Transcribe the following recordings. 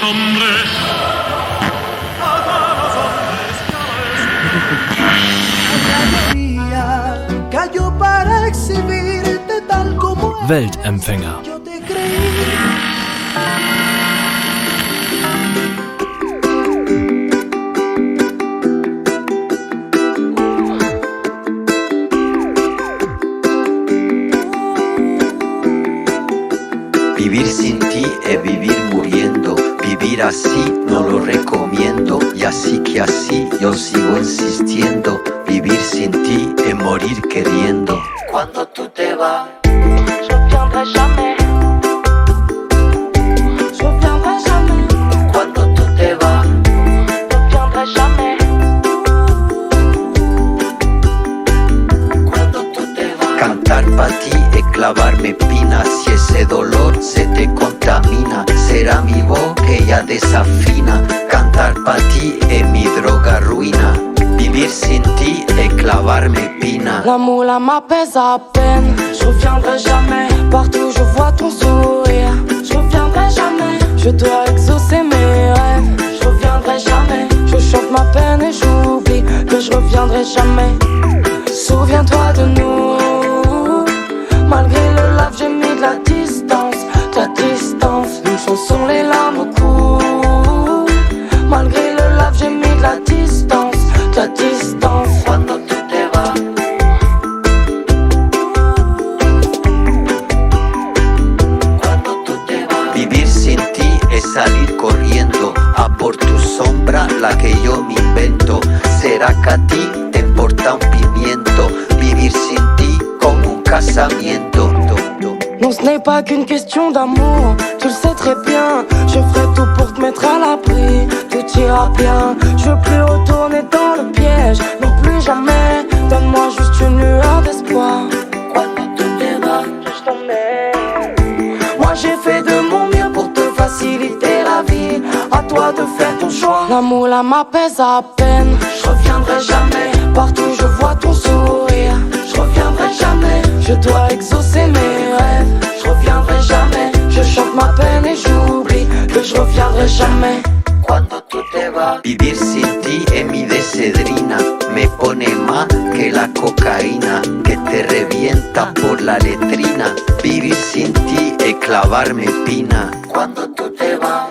hombres. Cayó para exhibirte tal como Weltempfänger. yo te creí. Vivir sin ti es vivir muriendo. Vivir así no lo recomiendo. Y así que así yo sigo insistiendo. Vivir sin ti es morir queriendo. Cuando tú te vas, je reviendrai jamais. Je reviendrai jamais. cuando tú te vas, Je reviendrai jamais. cuando tú te vas. Cantar pa' ti es clavarme espinas. Si ese dolor se te contamina, será mi voz que ya desafina. Cantar pa' ti es mi droga ruina. Vivir sin ti es clavarme espina. L'amour là m'apaise à peine. Je reviendrai jamais. Partout je vois ton sourire. Je reviendrai jamais. Je dois exaucer mes rêves. Je reviendrai jamais. Je chante ma peine et j'oublie que je reviendrai jamais. Souviens-toi de nous. Malgré le lave, j'ai mis de la distance. De la distance. Une chanson, les larmes au cou. Malgré le lave, j'ai mis de la distance. De la distance. Cuando tú te vas, cuando tú te vas. Vivir sin ti es salir corriendo a por tu sombra, la que yo me invento. ¿Será que a ti te importa un pimiento? Vivir sin ti como un casamiento. Non, ce n'est pas qu'une question d'amour, tu le sais très bien. Je ferai tout pour te mettre à l'abri, tout ira bien. Je veux plus retourner dans le piège, non plus jamais. Donne-moi juste une lueur d'espoir. Cuando tú te vas, Je t'emmène. Moi j'ai fait de mon mieux pour te faciliter la vie. À toi de faire ton choix. L'amour là m'apaise à peine. Je reviendrai jamais. Partout je vois ton sourire. Je reviendrai jamais. Je dois exaucer mes rêves. Je reviendrai jamais. Je chante ma peine et j'oublie que je reviendrai jamais. cuando tú te vas. Vivir sin ti es mi decedrina. Me pone más que la cocaína que te revienta por la letrina. Vivir sin ti es clavarme espina. Cuando tú te vas,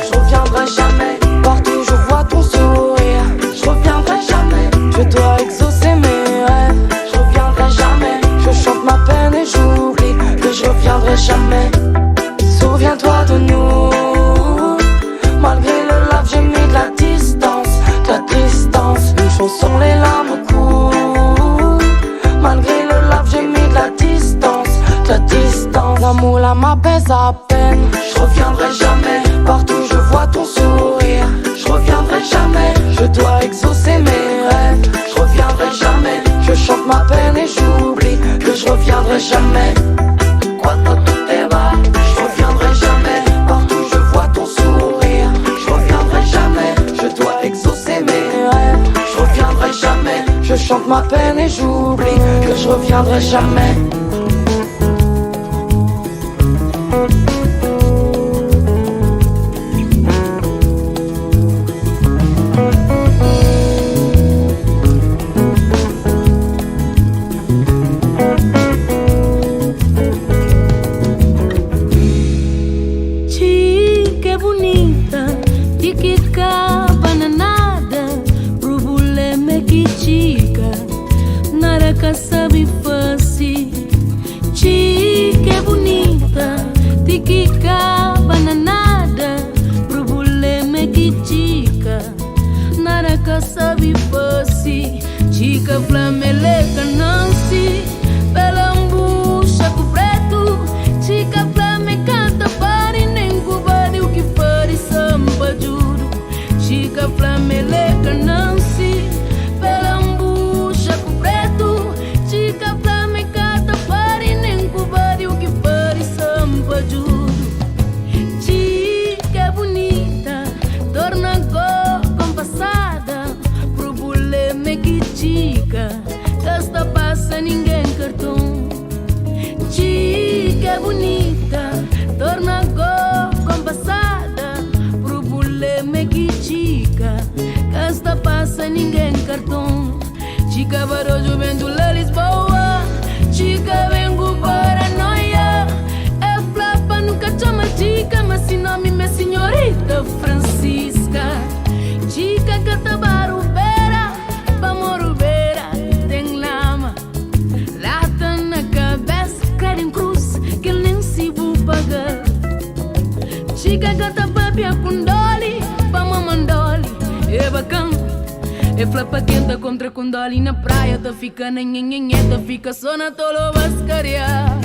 Je reviendrai jamais. Partout je vois ton sourire. Je reviendrai jamais. Je dois exaucer mes rêves. Je reviendrai jamais. Je chante ma peine et j'oublie que je reviendrai jamais. Souviens-toi de nous. Malgré le lave, j'ai mis de la distance. De la distance. Une chanson, les larmes au cou. Malgré le lave, j'ai mis de la distance. De la distance. L'amour là m'apaise à peine. Je reviendrai jamais. Partout je vois ton sourire. Je reviendrai jamais. Je dois exaucer mes rêves. Je reviendrai jamais. Je chante ma peine et j'oublie que je reviendrai jamais. cuando tú te vas, Je reviendrai jamais. Partout je vois ton sourire. Je reviendrai jamais. Je dois exaucer mes rêves. Je reviendrai jamais. Je chante ma peine et j'oublie que je reviendrai jamais. Chica bonita, de que capa na nada, problema é que chica, nada que sabe fazer. Chica bonita, de que capa na nada, problema é que chica, nada que sabe fazer. Chica flameleca não se, pela embucha com preto, chica flame canta para nem cubari o que fari samba juro. Chica Barojo vendo la Lisboa. Chica vengo paranoia. É flapa nunca chama chica, mas se nome minha senhorita Francisca. Chica catabaru beira, vamos beira, tem lama. Lata na cabeça, crede em cruz, que ele nem se vou pagar. Chica catapapia com doli, vamos mandoli, é bacana. É flapa quenta contra condoli na praia, tá fica na nhenhenhé, tá fica só na tolo bascaria.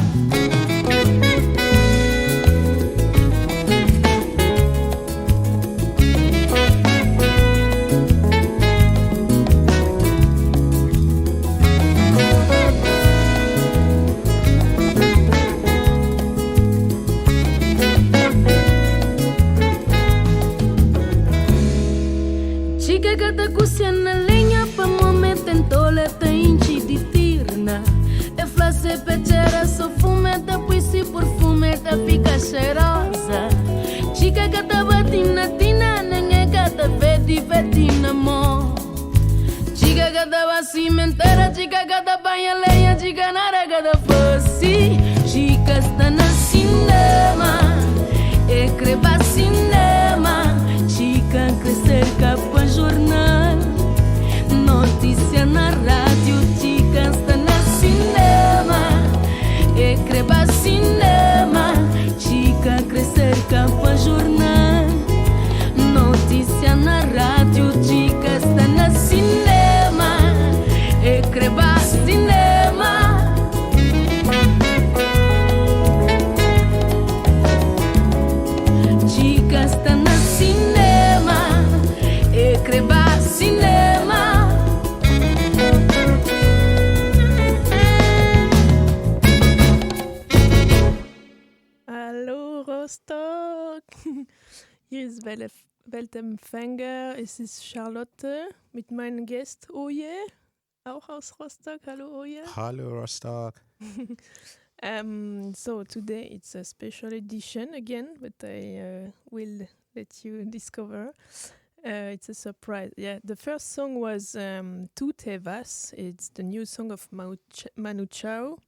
Chica gata cuciana lenha pa momento em toleta inchi di tirna. E flasse pecera so fumeta, poi si perfumeta fica cheirosa. Chica gata batina tina, nenhe gata vedi vetina mo. Chica gata va cimentera, chica gata banha lenha, chica nara gata fossi. Chica sta na cinema, e creba cinema. Chica crescer capa jornal, notícia na rádio. Chica está na cinema, e creba cinema. Chica crescer capa jornal, notícia na rádio. Chica está na cinema, e creba cinema. Chica está na cinema, e creba cinema. Hallo Rostock! Hier ist Weltempfänger. Es ist Charlotte mit meinem Gast Oje, auch aus Rostock. Hallo Oje. Hello, Rostock. So today it's a special edition again, but I will let you discover. It's a surprise. Yeah, the first song was Tu te vas. It's the new song of Manu Chao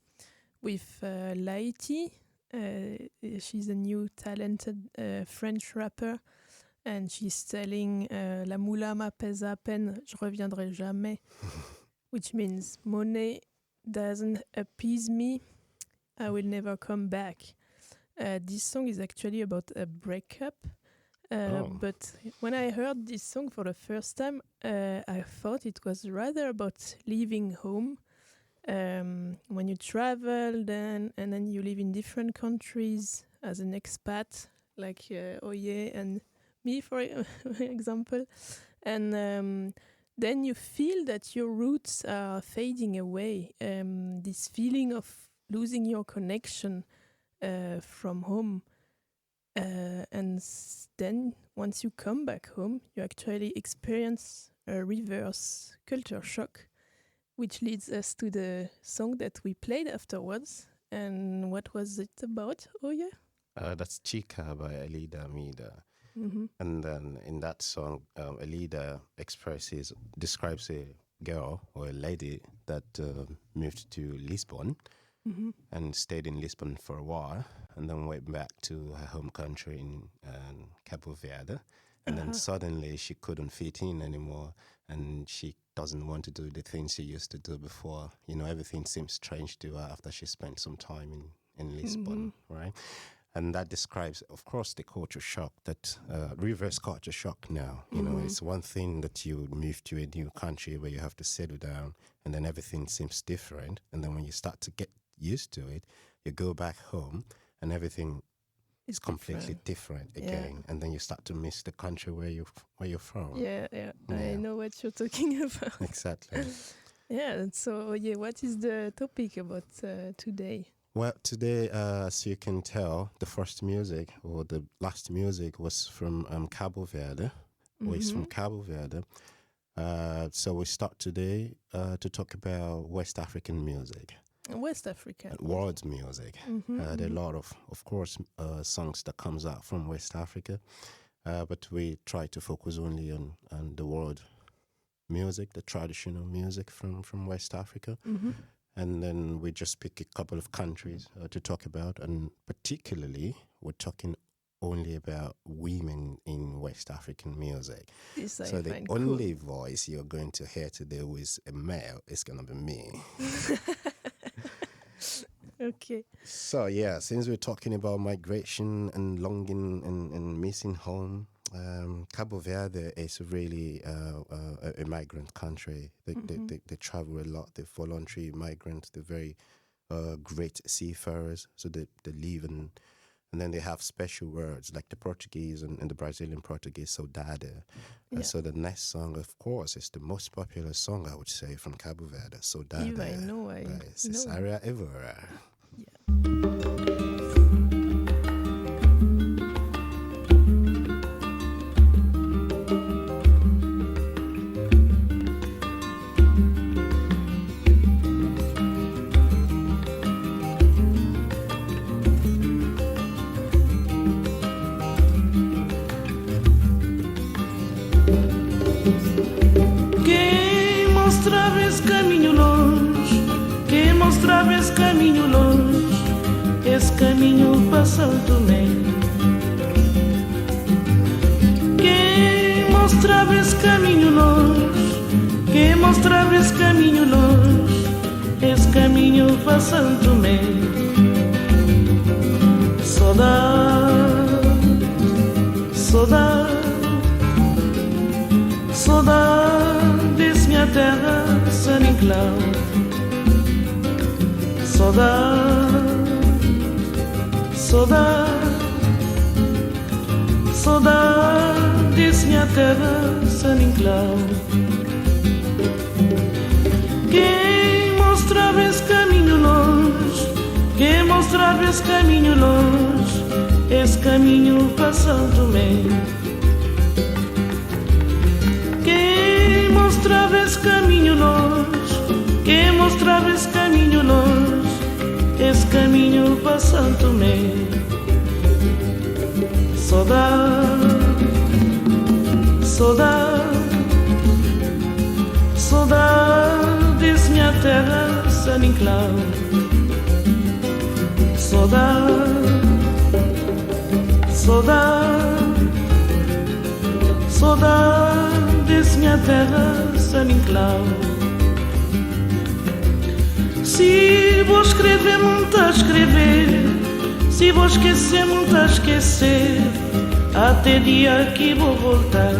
with Laiti. She's a new talented French rapper, and she's telling La moula m'apaise à peine, je reviendrai jamais, which means money doesn't appease me, I will never come back. This song is actually about a breakup, but when I heard this song for the first time, I thought it was rather about leaving home. When you travel and then you live in different countries as an expat, like Oye and me, for example, and then you feel that your roots are fading away. This feeling of losing your connection from home. And then once you come back home, you actually experience a reverse culture shock, which leads us to the song that we played afterwards. And what was it about? Oh, yeah? That's Chica by Elida Amida. Mm-hmm. And then in that song, Elida describes a girl or a lady that moved to Lisbon and stayed in Lisbon for a while, and then went back to her home country in Cabo Verde. And then suddenly she couldn't fit in anymore, and she doesn't want to do the things she used to do before. You know, everything seems strange to her after she spent some time in Lisbon, right? And that describes, of course, the culture shock, that reverse culture shock now. You know, it's one thing that you move to a new country where you have to settle down, and then everything seems different. And then when you start to get used to it, you go back home and everything is completely different again. And then you start to miss the country where you're from. Yeah. I know what you're talking about. Exactly. Yeah, so what is the topic about today? Well, today, as you can tell, the first music or the last music was from Cabo Verde, or it's from Cabo Verde. So we start today to talk about West African music. West Africa. World music. There are a lot of course, songs that comes out from West Africa, but we try to focus only on the world music, the traditional music from West Africa. And then we just pick a couple of countries to talk about, and particularly we're talking only about women in West African music. So the only voice you're going to hear today who is a male is going to be me. Okay. So yeah, since we're talking about migration and longing and missing home, Cabo Verde is really a migrant country. They travel a lot. They're voluntary migrants. They're very great seafarers. So they live and then they have special words like the Portuguese and the Brazilian Portuguese, saudade. So the next song, of course, is the most popular song, I would say, from Cabo Verde, Saudade. I know. By Cesaria Evora. Quem mostrava esse caminho longe, quem mostrava esse caminho longe, esse caminho para São Tomé. Quem mostrava esse caminho longe, quem mostrava esse caminho longe, esse caminho para São Tomé. Saudade, saudade, saudade desse minha terra, San Inclau. Saudade, saudade, saudade desse minha terra, San Inclau. Quem mostrava esse caminho longe, quem mostrava esse caminho longe, esse caminho para São Tomé. Quem mostrava esse caminho longe, quem mostrava esse caminho longe, esse caminho para São Tomé. Saudade, saudade, saudade desse minha terra, San Inclau. Saudade, saudade, saudade desse minha terra, San Inclau. Se vou escrever, muito a escrever, se vou esquecer, muito a esquecer, até dia que vou voltar.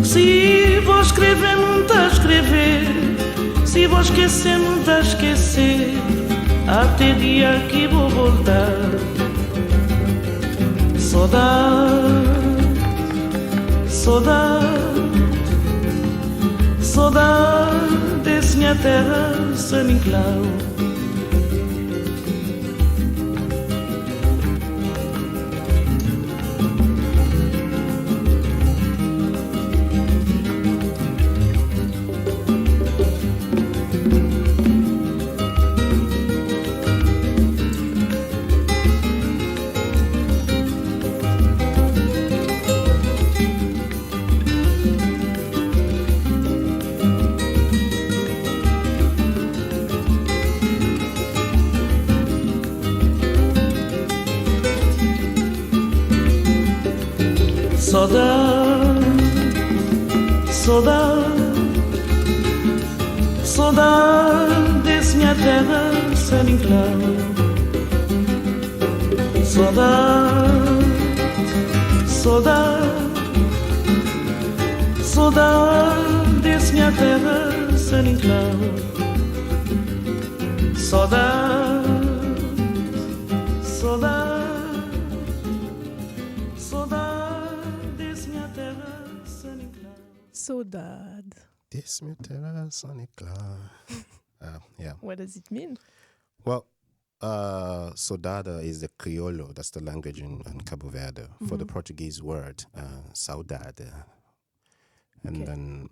Se vou escrever, muito a escrever, se vou esquecer, muito a esquecer, até dia que vou voltar. Saudade, saudade, saudade desse minha terra, San Inclau. Saudade, saudade, saudade desse minha terra, San Inclau. Saudade, saudade, saudade desse minha terra, San Inclau. Saudade, saudade. Saudade. This Mutera Sonicla. Yeah. What does it mean? Well, saudade is the Criollo, that's the language in Cabo Verde, for the Portuguese word, saudade. And then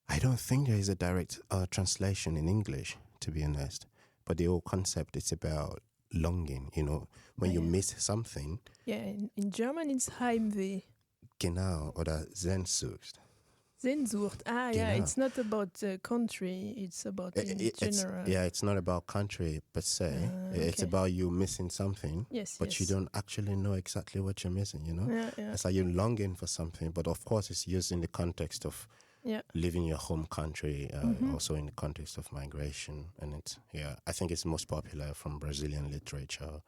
I don't think there is a direct translation in English, to be honest. But the whole concept, it's about longing, you know, when you miss something. Yeah, in German it's Heimweh. Genau oder Sehnsucht. Sehnsucht. Yeah, Genau. it's not about the country, it's about in general. It's not about country per se. It's okay. about you missing something, Yes, but you yes. don't actually know exactly what you're missing, you know? Yeah. It's like you're longing for something, but of course it's used in the context of leaving your home country, also in the context of migration. And it's, I think it's most popular from Brazilian literature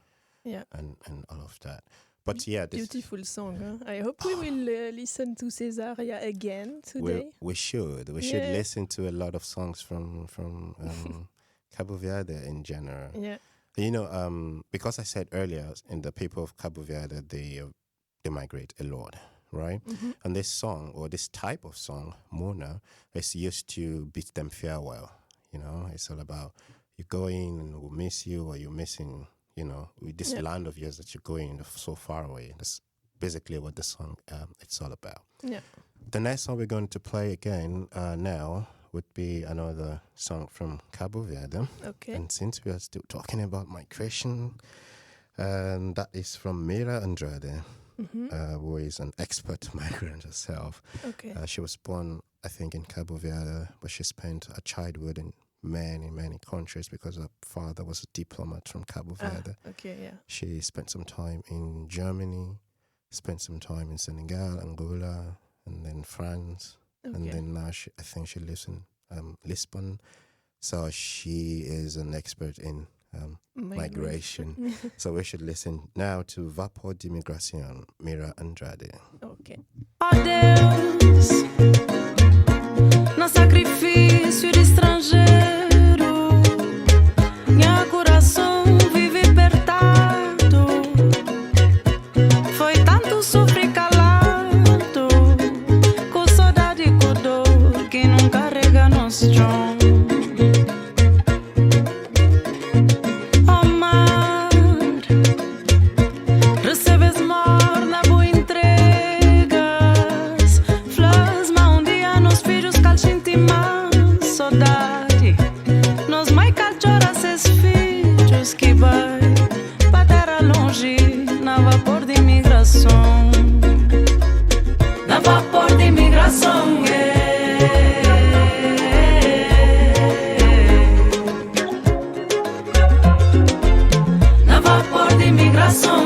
and all of that. But this beautiful song. Huh? I hope we will listen to Cesaria again today. We should listen to a lot of songs from Cabo Verde in general. Yeah. You know, because I said earlier, in the people of Cabo Verde, they migrate a lot, right? Mm-hmm. And this song, or this type of song, Mona, is used to bid them farewell. You know, it's all about you going and we'll miss you, or you're missing, you know, with this land of yours that you're going so far away. That's basically what the song it's all about. Yeah. The next song we're going to play again now would be another song from Cabo Verde. Okay. And since we are still talking about migration, that is from Mira Andrade, who is an expert migrant herself. Okay. She was born, I think, in Cabo Verde, but she spent her childhood in many countries because her father was a diplomat from Cabo Verde. Okay, yeah. She spent some time in Germany, spent some time in Senegal, Angola, and then France. Okay. And then now I think she lives in Lisbon. So she is an expert in migration. So we should listen now to Vapor de Migración, Mira Andrade. Okay. Adeus, no sacrifício de estrangeiro, minha coração vive apertado. Foi tanto sofrer calado, com saudade e com dor que não carrega no chão. Oh mar, recebes morna boa entregas, flores mão dia nos filhos calcintimar saudade. Nos mai calchora ses filhos que vai para terra longe na vapor de imigração. Na vapor de imigração, na vapor de imigração,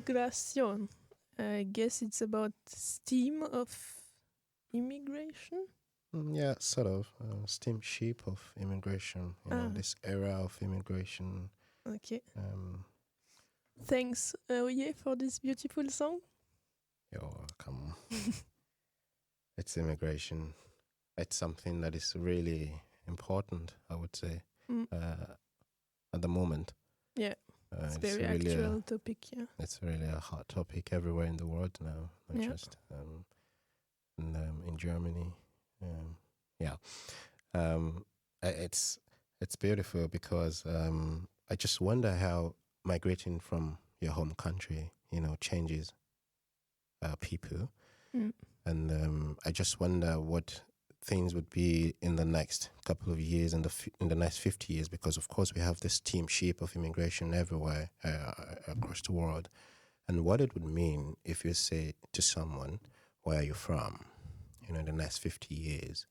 Immigration. I guess it's about stream of immigration. Yeah, sort of steamship of immigration. This era of immigration. Okay. Thanks, Oye, for this beautiful song. You're welcome. It's immigration. It's something that is really important, I would say, at the moment. Yeah. It's very really actual topic, yeah. It's really a hot topic everywhere in the world now, not just in Germany. It's beautiful because I just wonder how migrating from your home country, changes people. And I just wonder what things would be in the next couple of years, in the next 50 years, because of course we have this steamship of immigration everywhere across the world, and what it would mean if you say to someone, where are you from, in the next 50 years.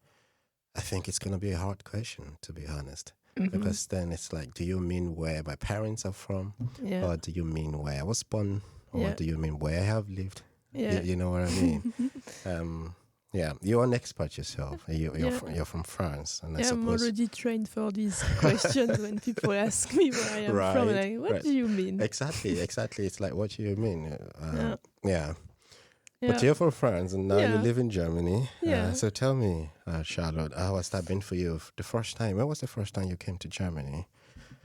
I think it's going to be a hard question, to be honest, because then it's like, do you mean where my parents are from, or do you mean where I was born, or do you mean where I have lived? You know what I mean? You're an expert yourself. You're from France, and I suppose I'm already trained for these questions when people ask me where I am from. Like, what do you mean? Exactly. It's like, what do you mean? But you're from France, and now you live in Germany. So tell me, Charlotte, how has that been for you? The first time. When was the first time you came to Germany?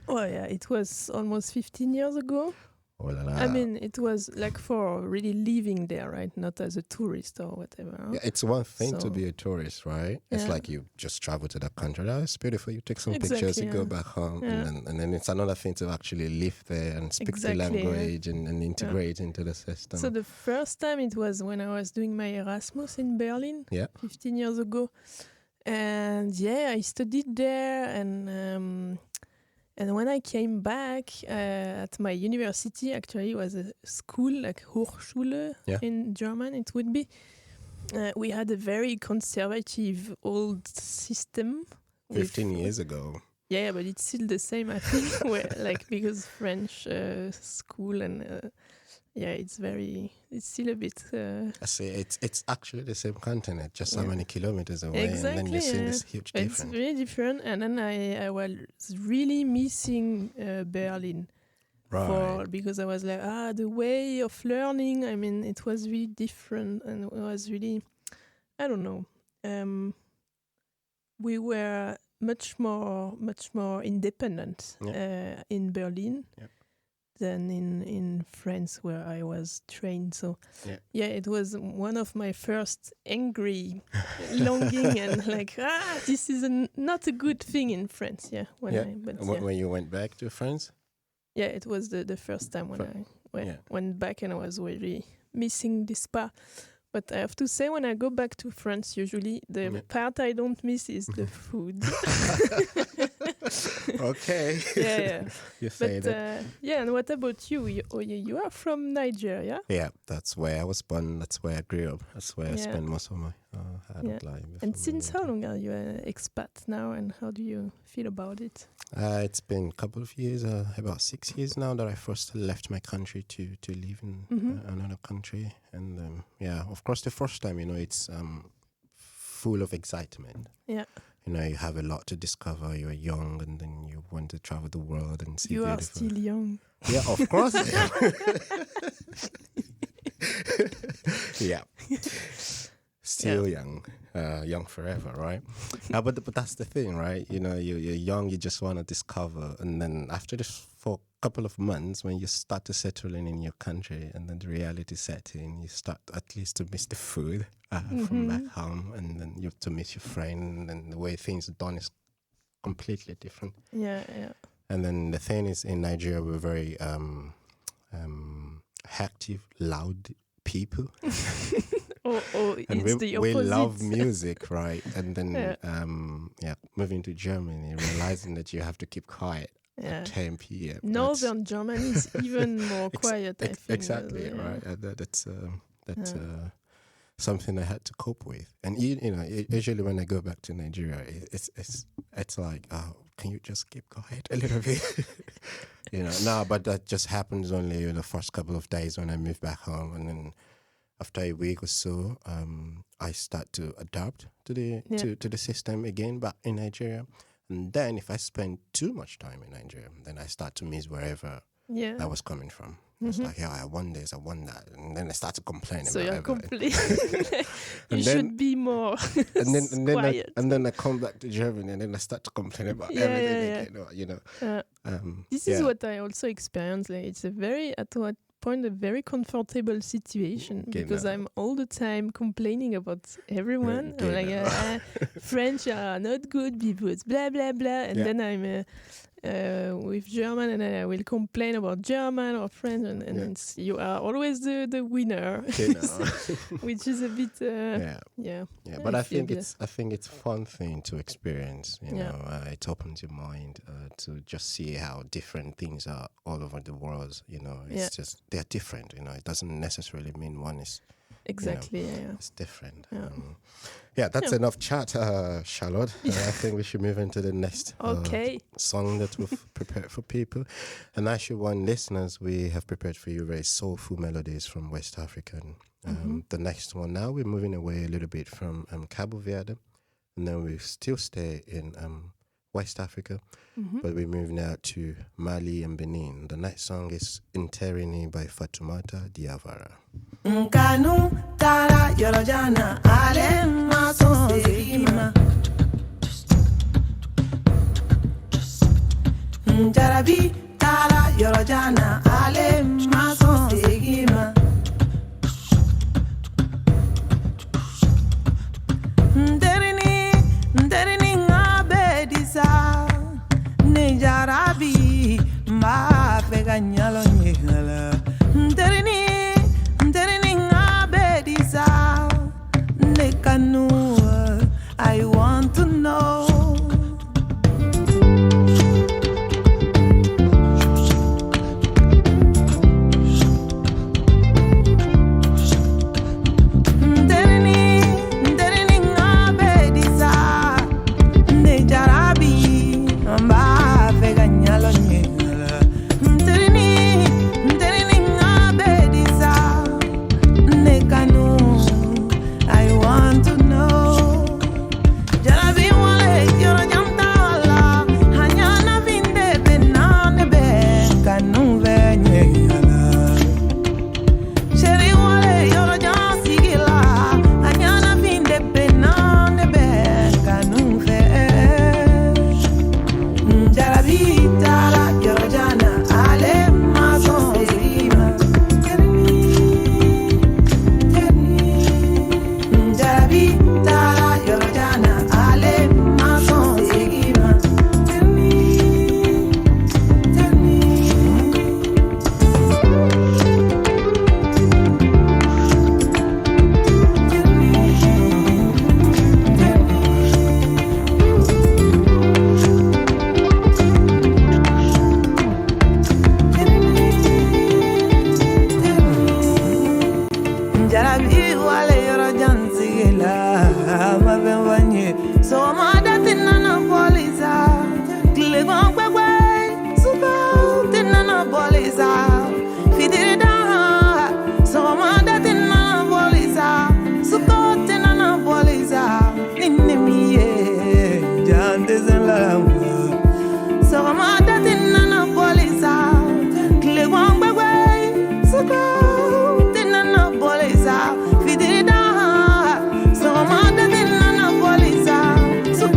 Oh yeah, it was almost 15 years ago. Oh la la. I mean, it was like for really living there, right? Not as a tourist or whatever. Yeah, it's one thing to be a tourist, right? It's like you just travel to that country. Oh, it's beautiful. You take some pictures, you go back home. And then it's another thing to actually live there and speak the language and integrate into the system. So the first time it was when I was doing my Erasmus in Berlin, 15 years ago. And I studied there, and when I came back at my university, actually it was a school, like Hochschule in German, it would be. We had a very conservative old system. 15 years ago. Yeah, but it's still the same, I think, because French school and... it's still a bit... I say it's actually the same continent, just so many kilometers away. Exactly, and then you see this huge difference. It's really different. And then I was really missing Berlin. Right. Because I was like, the way of learning, I mean, it was really different. And it was really, I don't know. We were much more independent in Berlin. Yep. Than in France, where I was trained. So it was one of my first angry longing and like, this is not a good thing in France. When you went back to France? Yeah, it was the first time when I went back, and I was really missing this part. But I have to say, when I go back to France, usually the part I don't miss is the food. Okay. You say that. And what about you? You are from Nigeria? Yeah, that's where I was born. That's where I grew up. That's where I spent most of my adult life. And since how long are you an expat now, and how do you feel about it? It's been a couple of years, about 6 years now, that I first left my country to live in another country. And of course, the first time, it's full of excitement. Yeah. You have a lot to discover. You're young, and then you want to travel the world and see. You beautiful. Are still young. Yeah, of course. Yeah. Still young, young forever, right? But that's the thing, right? You're young, you just want to discover, and then after this, for a couple of months, when you start to settle in your country, and then the reality sets in, you start at least to miss the food from back home, and then you have to miss your friend, and the way things are done is completely different. Yeah. And then the thing is, in Nigeria, we're very active, loud people. And it's the opposite. We love music, right? And then, moving to Germany, realizing that you have to keep quiet at 10 p.m. Northern Germany is even more quiet, I think. Exactly, right? something I had to cope with. And usually when I go back to Nigeria, it's like, oh, can you just keep quiet a little bit? No, but that just happens only in the first couple of days when I move back home, and then after a week or so, I start to adapt to the system again back in Nigeria. And then if I spend too much time in Nigeria, then I start to miss wherever I was coming from. It's like, I want this, I want that. And then I start to complain about it. So you're complaining. You should be more quiet. And then I come back to Germany and then I start to complain about everything again. This is what I also experienced. Like, it's a very comfortable situation because I'm all the time complaining about everyone. I'm like, French are not good because blah, blah, blah. And then I'm with German and I will complain about German or French. And you are always the winner, which is a bit, But I think it's a fun thing to experience. It opens your mind to just see how different things are all over the world. It's just they're different. It doesn't necessarily mean one is exactly. It's different. That's enough chat, Charlotte. I think we should move into the next song that we've prepared for people. And actually, one listeners, we have prepared for you very soulful melodies from West Africa. The next one now, we're moving away a little bit from Cabo Verde, and then we still stay in West Africa, but we move now to Mali and Benin. The next song is Interini by Fatoumata Diawara. Nkanu tara yorojana ale maso segima Jarabi tara yorojana ale maso segima Nderini ngabedisa ne jarabi ma pega nyalo nyela Nderini ngabedisa ne kanu I want to know So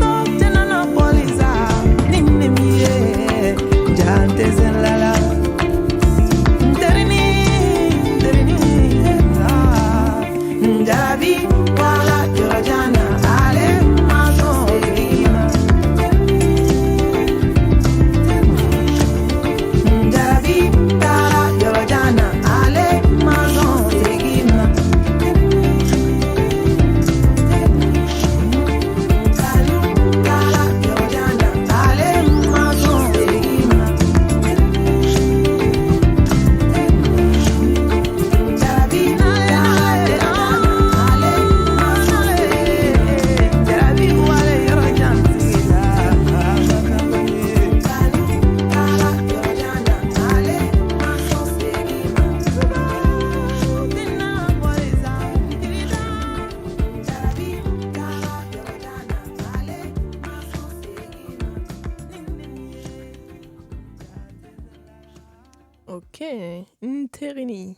Okay. Nterini.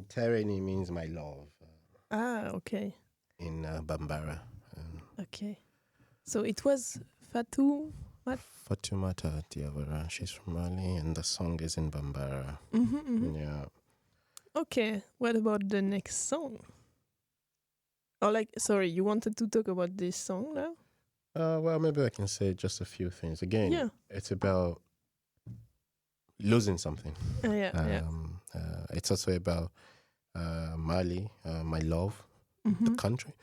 Tereni means my love Okay. in Bambara. Okay. So it was Fatou. Fatoumata Diawara. She's from Mali, and the song is in Bambara. Yeah. Okay. What about the next song? Sorry, you wanted to talk about this song now? Well, maybe I can say just a few things. Again, it's about losing something. It's also about Mali, my love, the country.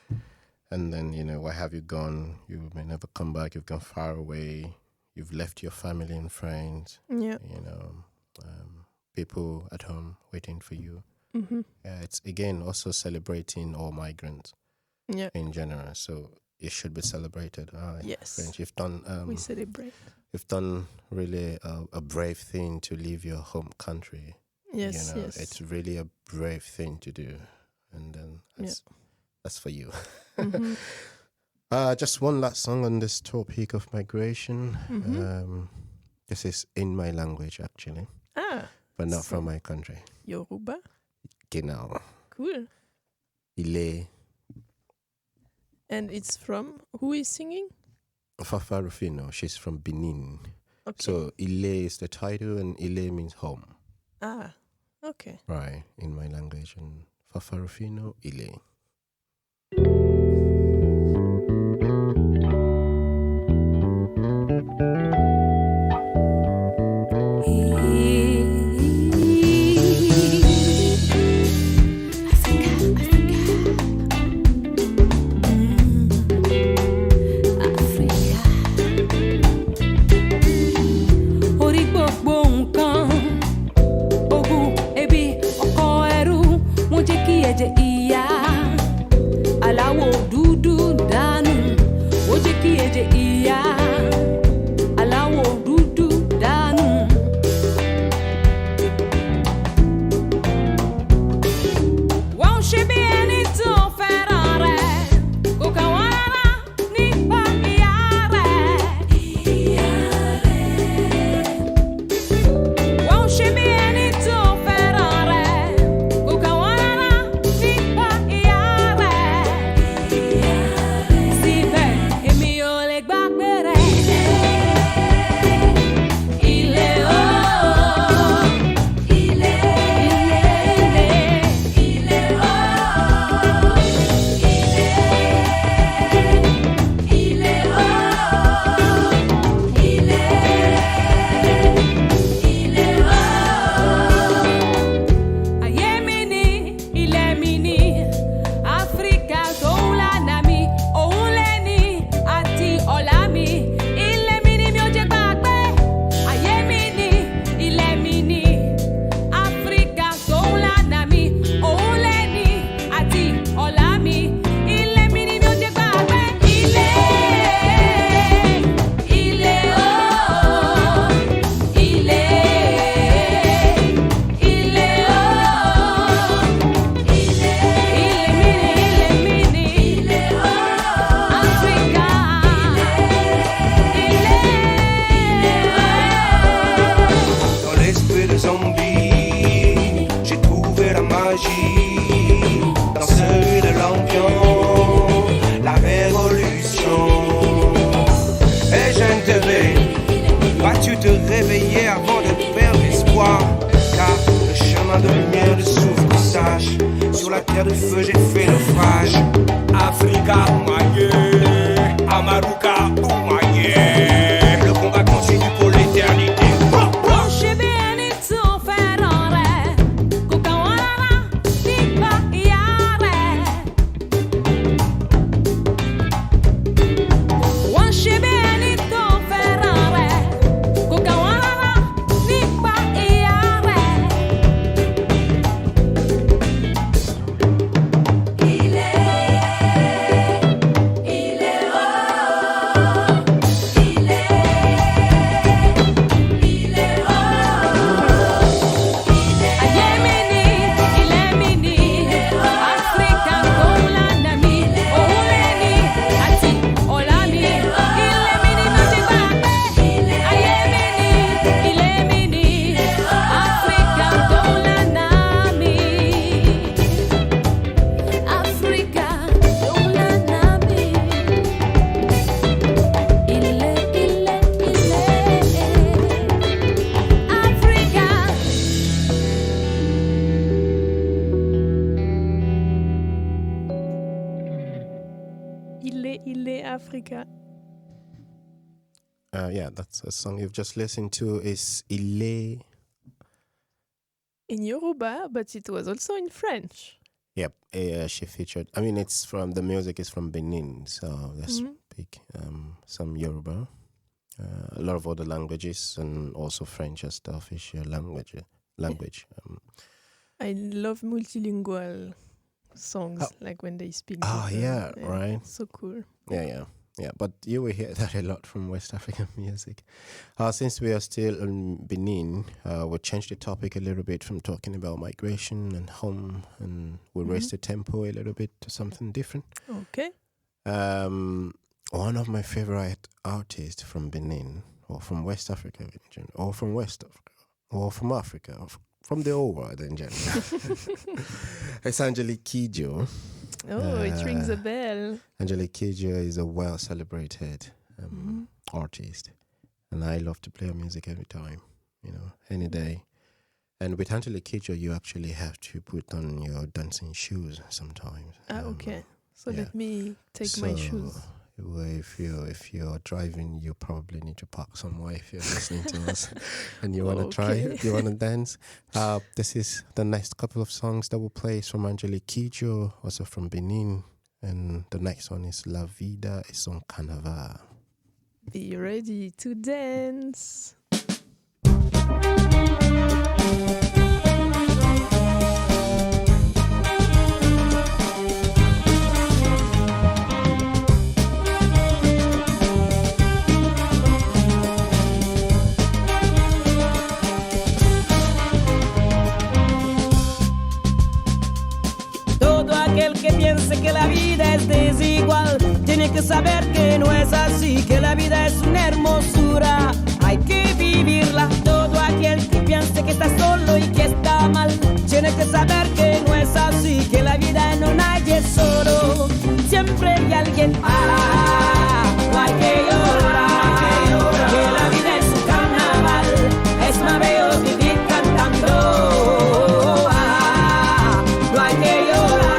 And then, why have you gone? You may never come back. You've gone far away. You've left your family and friends. Yeah. People at home waiting for you. It's, again, also celebrating all migrants in general. So it should be celebrated. Yes. Friends, you've done... we celebrate. You've done really a brave thing to leave your home country. Yes, yes. It's really a brave thing to do. And then that's for you. Just one last song on this topic of migration. This is in my language, actually. But not from my country. Yoruba? Genau. Cool. Ile. And it's from... Who is singing? Fafa Rufino. She's from Benin. Okay. So Ile is the title, and Ile means home. Okay. Right, in my language. And Fafa Rufino, Ile. Ile Africa. Yeah, that's a song you've just listened to. Is Ile. In Yoruba, but it was also in French. Yep, she featured. I mean, the music is from Benin, so they speak some Yoruba, a lot of other languages, and also French and stuff is your language. I love multilingual songs, like when they speak. Right. So cool. Yeah, but you will hear that a lot from West African music. Since we are still in Benin, we'll change the topic a little bit from talking about migration and home, and we'll raise the tempo a little bit to something different. Okay. One of my favorite artists from Benin, or from West Africa, or from West Africa, or from Africa, or from the whole world in general, it's Angelique Kidjo. It rings a bell. Angelique Kidjo is a well-celebrated artist, and I love to play her music every time, any day. And with Angelique Kidjo, you actually have to put on your dancing shoes sometimes. Okay. So let me take my shoes. If you're driving, you probably need to park somewhere if you're listening to us and you want to try, you want to dance. This is the next couple of songs that we'll play from Angelique Kidjo, also from Benin. And the next one is La Vida es un Carnaval. Be ready to dance. Que piense que la vida es desigual tiene que saber que no es así, que la vida es una hermosura, hay que vivirla. Todo aquel que piense que está solo y que está mal tiene que saber que no es así, que la vida no nadie solo, siempre hay alguien. No hay que llorar, que la vida es un carnaval, es más bello vivir cantando. No hay que llorar,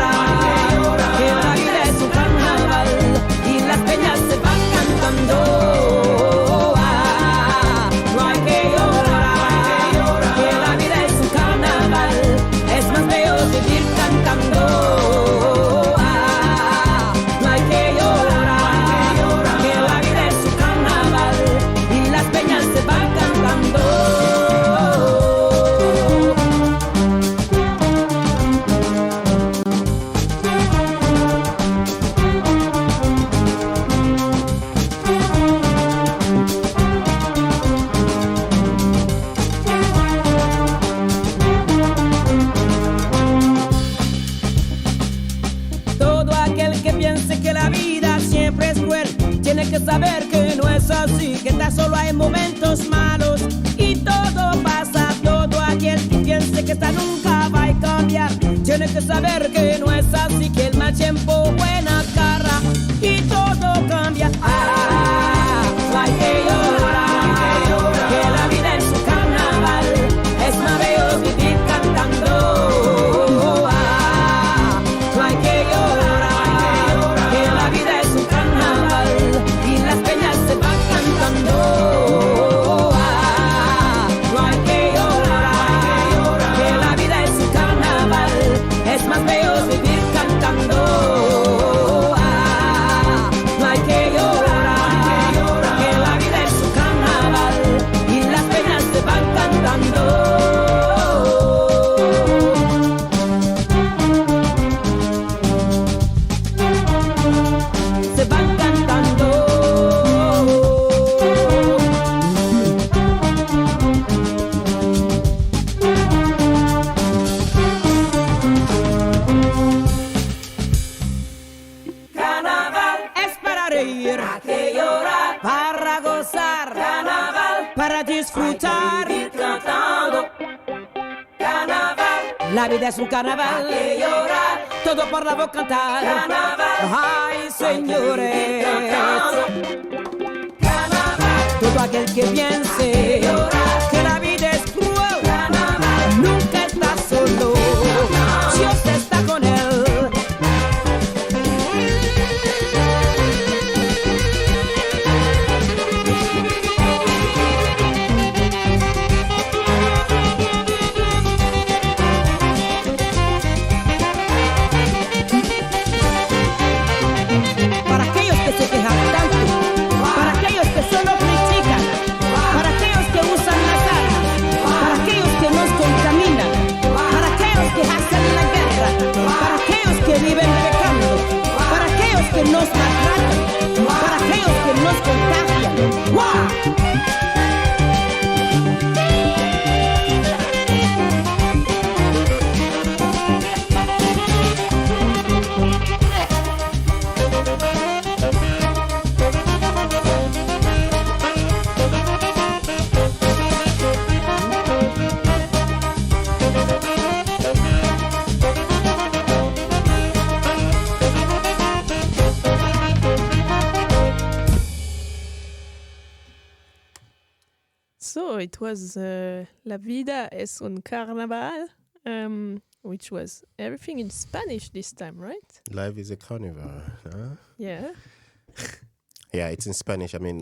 saber que no es así, que tan solo hay momentos malos y todo pasa. Todo aquel que piense que esta nunca va a cambiar tiene que saber que no es así, que el mal tiempo buena cara y todo cambia. No hay que llorar, que la vida es un carnaval, es más bello vivir cantando. No hay que llorar, que la vida es un carnaval, las peñas se van cantando. No hay que llorar, que la vida es un carnaval, es más bello vivir cantando. No hay que llorar, que la vida es un carnaval y las peñas se van cantando. Se van cantando. Para disfrutar, cantando. Carnaval, la vida es un carnaval, hay que llorar, todo por la voz cantar. Carnaval, ay señores, carnaval, todo aquel que piense que la vida es cruel, carnaval, nunca está solo, Dios está con él. also it was La Vida es un Carnaval, which was everything in Spanish this time, right? Life is a carnival. Huh? Yeah. Yeah, it's in Spanish. I mean,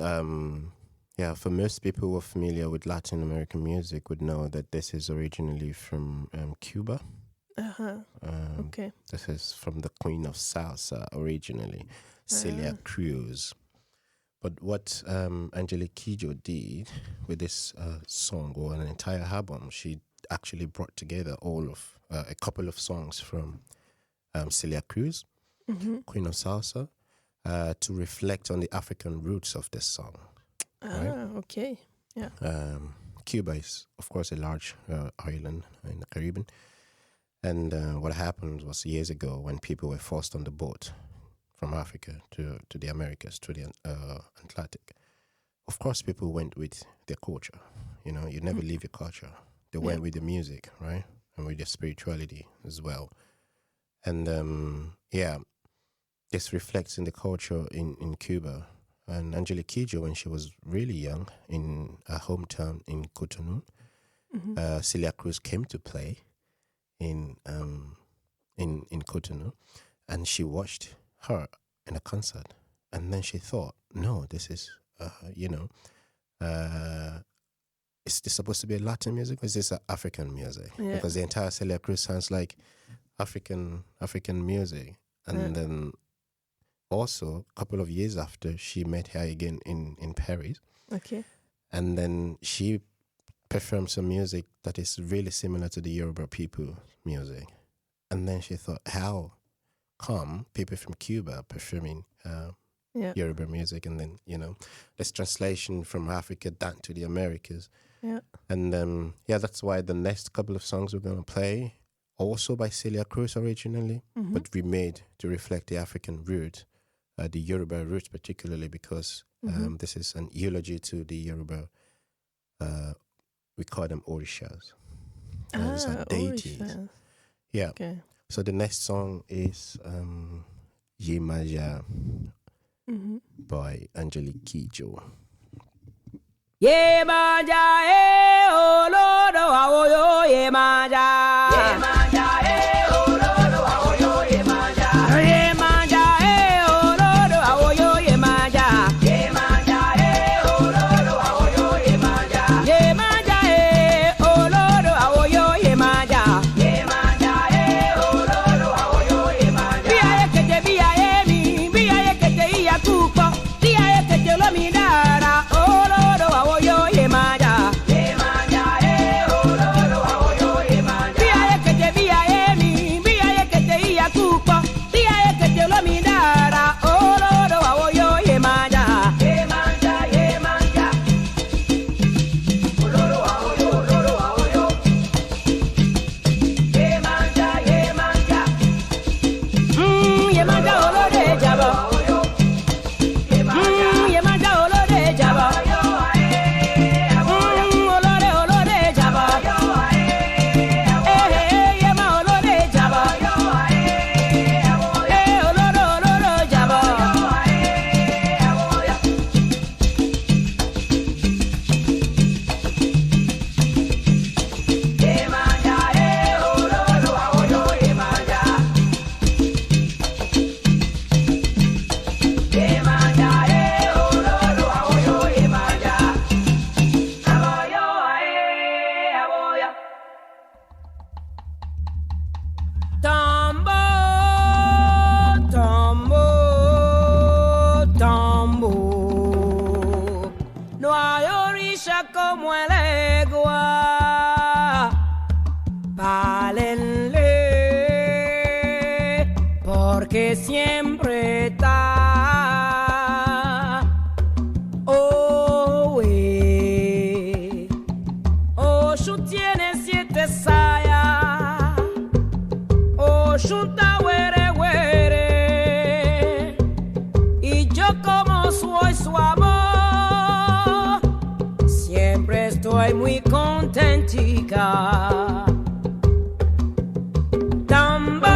for most people who are familiar with Latin American music would know that this is originally from Cuba. Okay. This is from the Queen of Salsa originally, Celia Cruz. But what Angelique Kidjo did with this song, or an entire album, she actually brought together all of a couple of songs from Celia Cruz, Queen of Salsa, to reflect on the African roots of this song. Right? Okay. Yeah. Cuba is, of course, a large island in the Caribbean. And what happened was years ago when people were forced on the boat from Africa to the Americas, to the Atlantic. Of course, people went with their culture. You know, you never leave your culture. They went with the music, right? And with their spirituality as well. And this reflects in the culture in Cuba. And Angelique Kidjo, when she was really young, in her hometown in Cotonou, Celia Cruz came to play in Cotonou, and she watched her in a concert, and then she thought, no, this is is this supposed to be a Latin music, or is this African music? Because the entire Celia Cruz sounds like African music. And then also a couple of years after, she met her again in Paris. Okay. And then she performed some music that is really similar to the Yoruba people music. And then she thought, how come people from Cuba are performing Yoruba music? And then, this translation from Africa down to the Americas. Yeah. And that's why the next couple of songs we're going to play, also by Celia Cruz originally, but remade to reflect the African root, the Yoruba root particularly, because this is an eulogy to the Yoruba. We call them orishas. Those are deities. Orishas. Yeah. Okay. So the next song is Yemaja by Angelique Kidjo. Yemaja, oh Lord, oh yo, Yemaja. Yemaja, oh Lord, oh yo, Yemaja. Yemaja, oh Lord, oh yo, Yemaja. Yemaja, oh Lord, oh yo, Yemaja. Yemaja, oh Lord, oh yo, Yemaja. Yemaja, oh Lord, oh yo, Yemaja. Biya ekete biya emi, biya ekete iya kuko, biya ekete lo mi dara. Oh Lord, oh yo, Yemaja. Yemaja, oh Lord, oh yo, Yemaja. Biya ekete biya emi, biya ekete iya kuko, biya ekete lo mi dara. Oh Lord, oh yo, Yemaja. Yemaja, Yemaja. Oh Lord, oh yo, Lord, oh yo. Yemaja, Yemaja. Yemaja, oh Lord, Jabo. Yemaja, oh Lord, Jabo. No hay orilla como el agua, pálenle, porque siempre está. Oh, Oshu tiene 7 sayas, Oshu ta were were, y yo como soy su amor, estoy muy contentica. Tambor,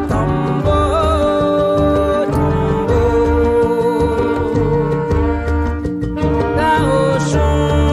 tambor, tambor. Da Oshun.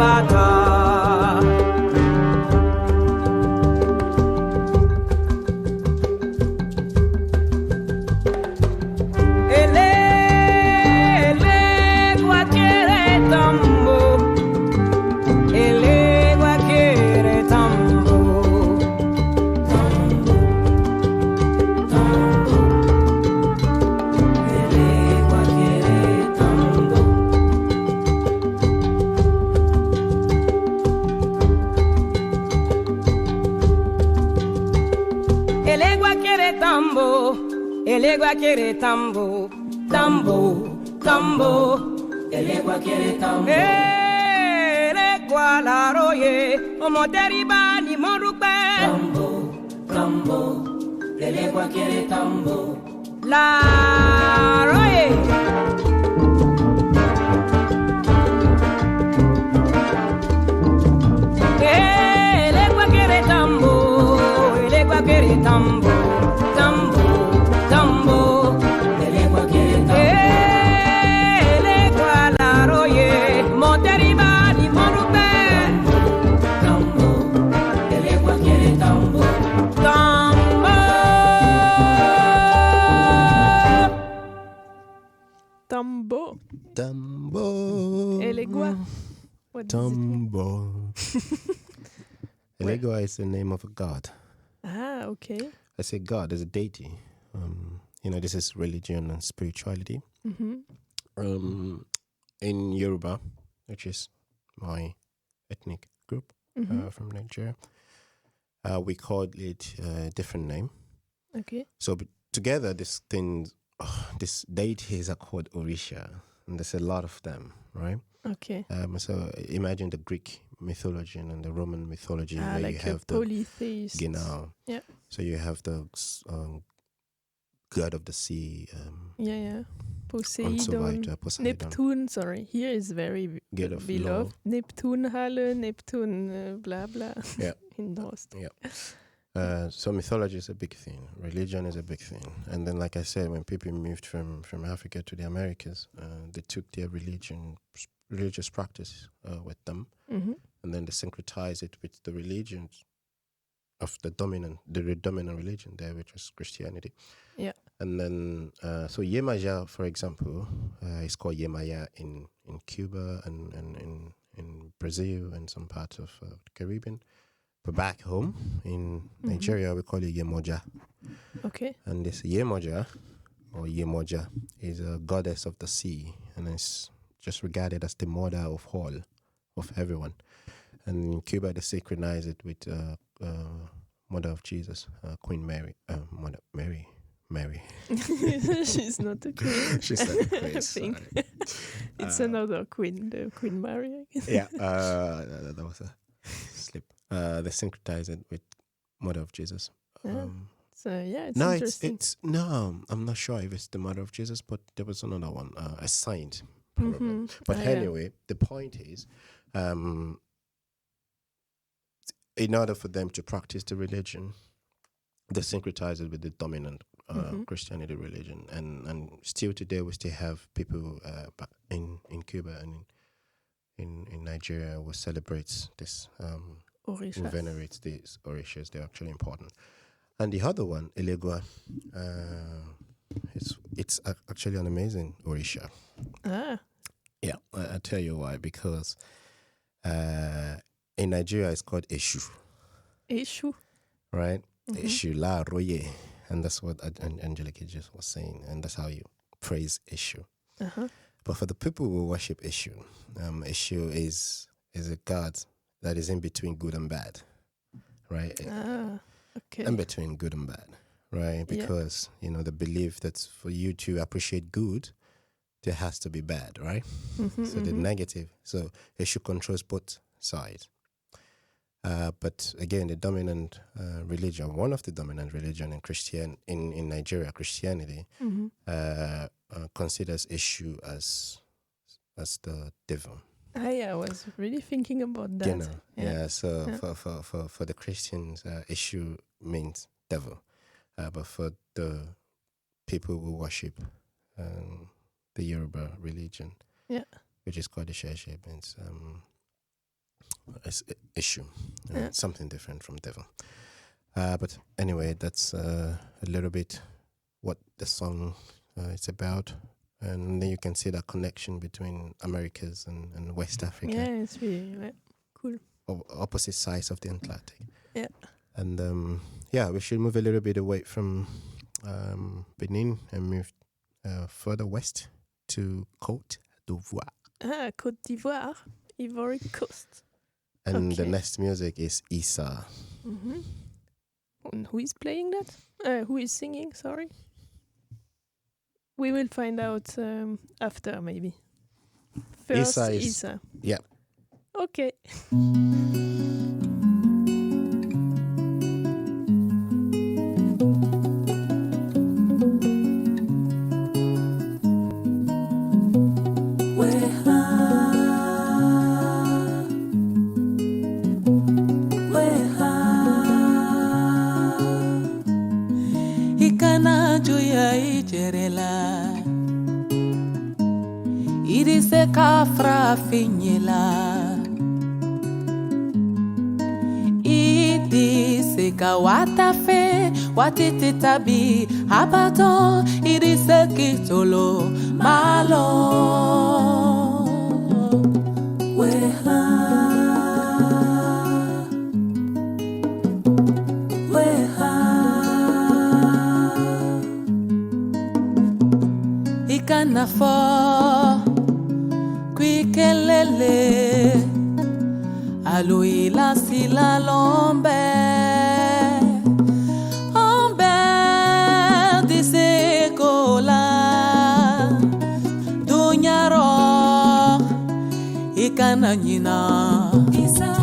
bata. El egua quiere tambo, tambo, tambo. El egua quiere tambo. El egua la roye, omo deriba ni morupe. Tambo, tambo. El egua quiere tambo. La roye. El egua quiere tambo, el egua quiere tambo. Tambo. Tambo. Elegua. What does it mean? Tambo. Elegua is the name of a god. Ah, okay. I say god as a deity. This is religion and spirituality. Mm-hmm. In Yoruba, which is my ethnic group from Nigeria, we call it a different name. Okay. So together, this deities are called Orisha, and there's a lot of them, right? Okay. So imagine the Greek mythology and the Roman mythology, where like you have a polytheist. Yeah. So you have the god of the sea. Poseidon. Neptune, sorry. Here is very beloved. Neptune, Halle, Neptune, blah, blah. Yeah. In Rost. Yeah. So mythology is a big thing. Religion is a big thing. And then, like I said, when people moved from Africa to the Americas, they took their religious practice with them. Mm-hmm. And then they syncretized it with the religions of the dominant religion there, which was Christianity. Yeah. And then, so Yemaya, for example, is called Yemaya in Cuba and in Brazil and some parts of the Caribbean. But back home in Nigeria, we call it Yemoja. Okay. And this Yemoja, or Yemoja, is a goddess of the sea, and it's just regarded as the mother of all, of everyone. And in Cuba, they synchronize it with Mother of Jesus, Queen Mary, Mary. She's not a queen. She's not a queen. I think. It's another queen, the Queen Mary, I guess. Yeah, that was a slip. They synchronize it with Mother of Jesus. So it's interesting. I'm not sure if it's the Mother of Jesus, but there was another one, a saint, probably. But anyway, the point is, in order for them to practice the religion, they syncretize it with the dominant Christianity religion, and still today we still have people in Cuba and in Nigeria who celebrates this, who venerates these orishas. They're actually important. And the other one, Elegua, it's actually an amazing orisha. Yeah, I'll tell you why. Because in Nigeria it's called Eshu. Eshu? Right? Eshu la roye. And that's what Angelica just was saying. And that's how you praise Eshu. But for the people who worship Eshu, Eshu is a god that is in between good and bad. Right? Okay. In between good and bad. Right? Because, the belief that for you to appreciate good, there has to be bad, right? So the negative. So Eshu controls both sides. But again, the dominant religion, one of the dominant religion in Nigeria, Christianity, considers Eshu as the devil. I was really thinking about that. So for the Christians, Eshu means devil. But for the people who worship the Yoruba religion, which is called the Sheshe, means issue, something different from devil. But anyway, that's a little bit what the song is about. And then you can see that connection between Americas and West Africa. Yeah, it's really cool. Opposite sides of the Atlantic. Yeah. And we should move a little bit away from Benin and move further west to Côte d'Ivoire. Côte d'Ivoire, Ivory Coast. And the next music is Issa. Mm-hmm. And who is playing that? Who is singing, sorry? We will find out after, maybe. First, Issa. Yeah. Okay. Irise kafra finyela Idise ka watafe watiti tabi abato irise kitolo malo Weha Ikana fo Kwikelele Aloila sila lombe Ombe dise kola Dunyaro Ikana nyina Isa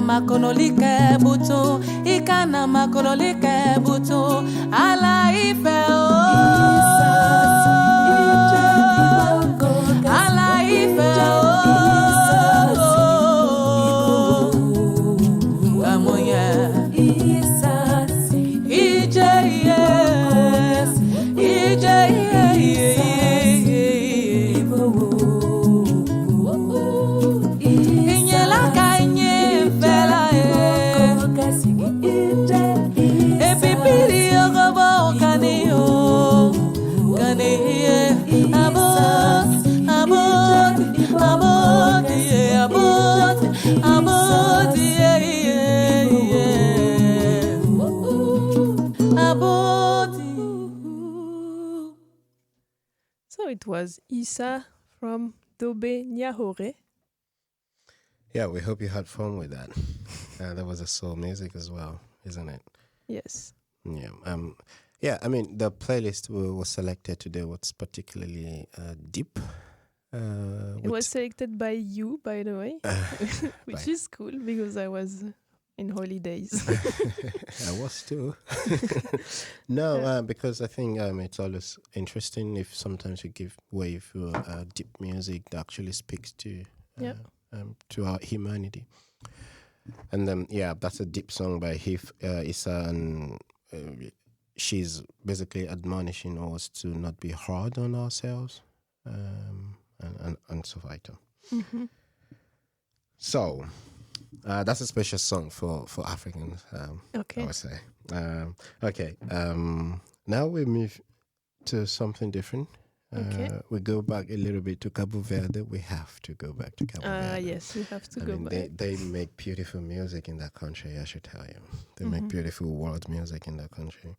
makololike buto ikana makololike buto ala ife o ala ife o kamoya So it was Issa from Dobe Nyahore. Yeah, we hope you had fun with that. There was a soul music as well, isn't it? Yes. Yeah. Yeah, I mean, the playlist was selected today was particularly deep. It was selected by you, by the way, which is cool because I was in holidays. I was too. No, because I think it's always interesting if sometimes you give way for deep music that actually speaks to our humanity. And that's a deep song by Issa, and she's basically admonishing us to not be hard on ourselves, and so forth. Mm-hmm. So that's a special song for Africans. Okay. I would say. Okay. Now we move to something different. We go back a little bit to Cabo Verde. We have to go back to Cabo Verde. Yes, we have to go back. They make beautiful music in that country, I should tell you. They make beautiful world music in that country.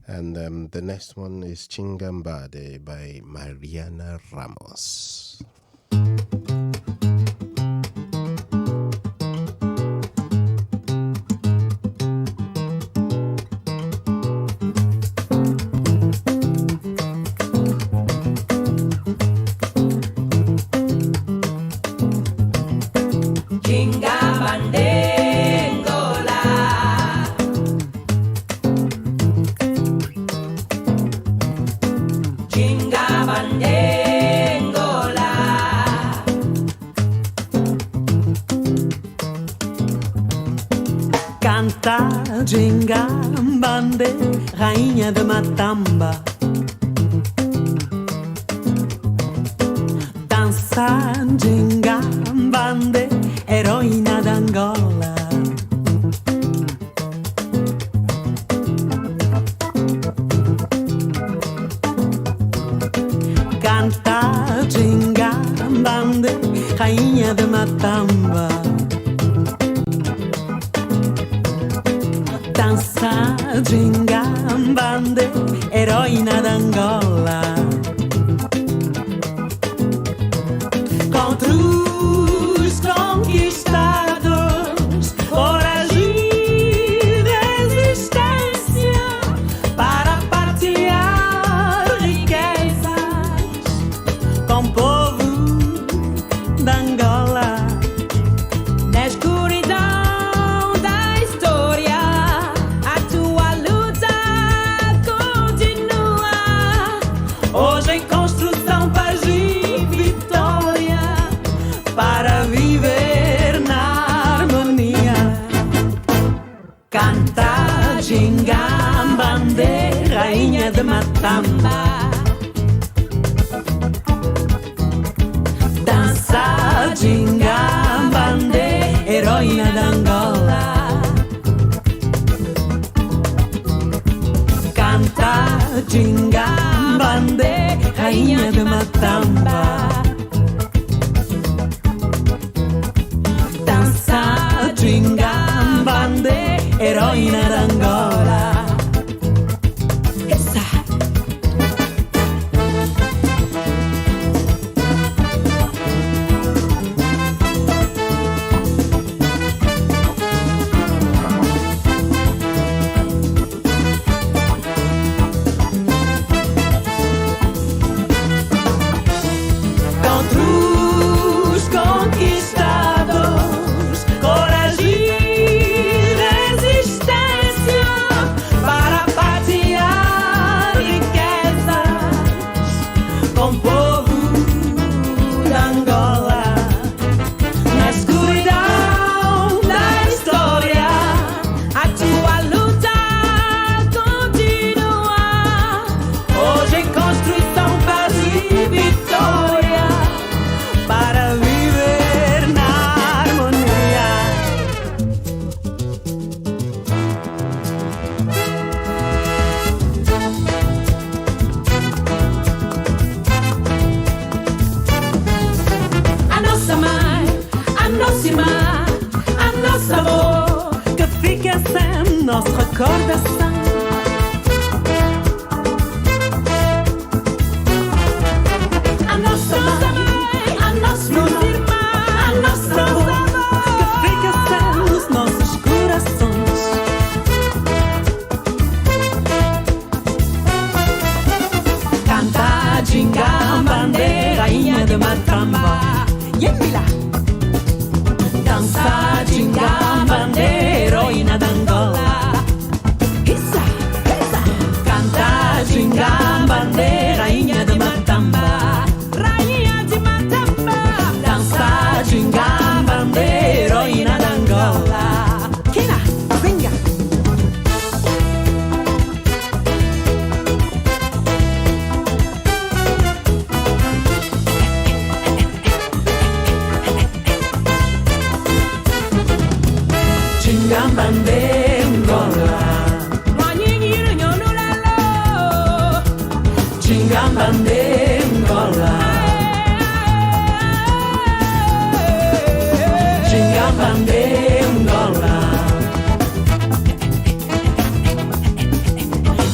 And the next one is Chingambade by Mariana Ramos. Canta Jingambande, rainha de Matamba. Dança Jingambande, heroína de Angola. Canta Jingambande, rainha de Matamba. Dança Jingambande, heroína de Angola. Contra os conquistadores, foragir da existência para partilhar riquezas com o povo de Angola. Na escuridão da história, a tua luta continua. Hoje em construção, paz e vitória, para viver na harmonia. Canta Jingambande, rainha de Matamba. Dança Jingambande, heroína de Angola. Canta Jingambande, rainha de Matamba. Dança Jingambande, heroína de Angola. Essa. Contra os conquistadores, coragem, resistência para partilhar riquezas com o povo de Angola. Na escuridão da história, a tua luta continua. Hoje em construção, paz e vitória, para viver na harmonia. A nossa mãe, a nossa irmã, a nossa avó, que fica sempre nossa recordação. A nossa mãe, a nossa irmã, a nossa avó, que fica sempre nos nossos corações. Canta Jingambande, rainha de Matamba. Yemila. Dança Jingambande, heroína de Angola. Isso.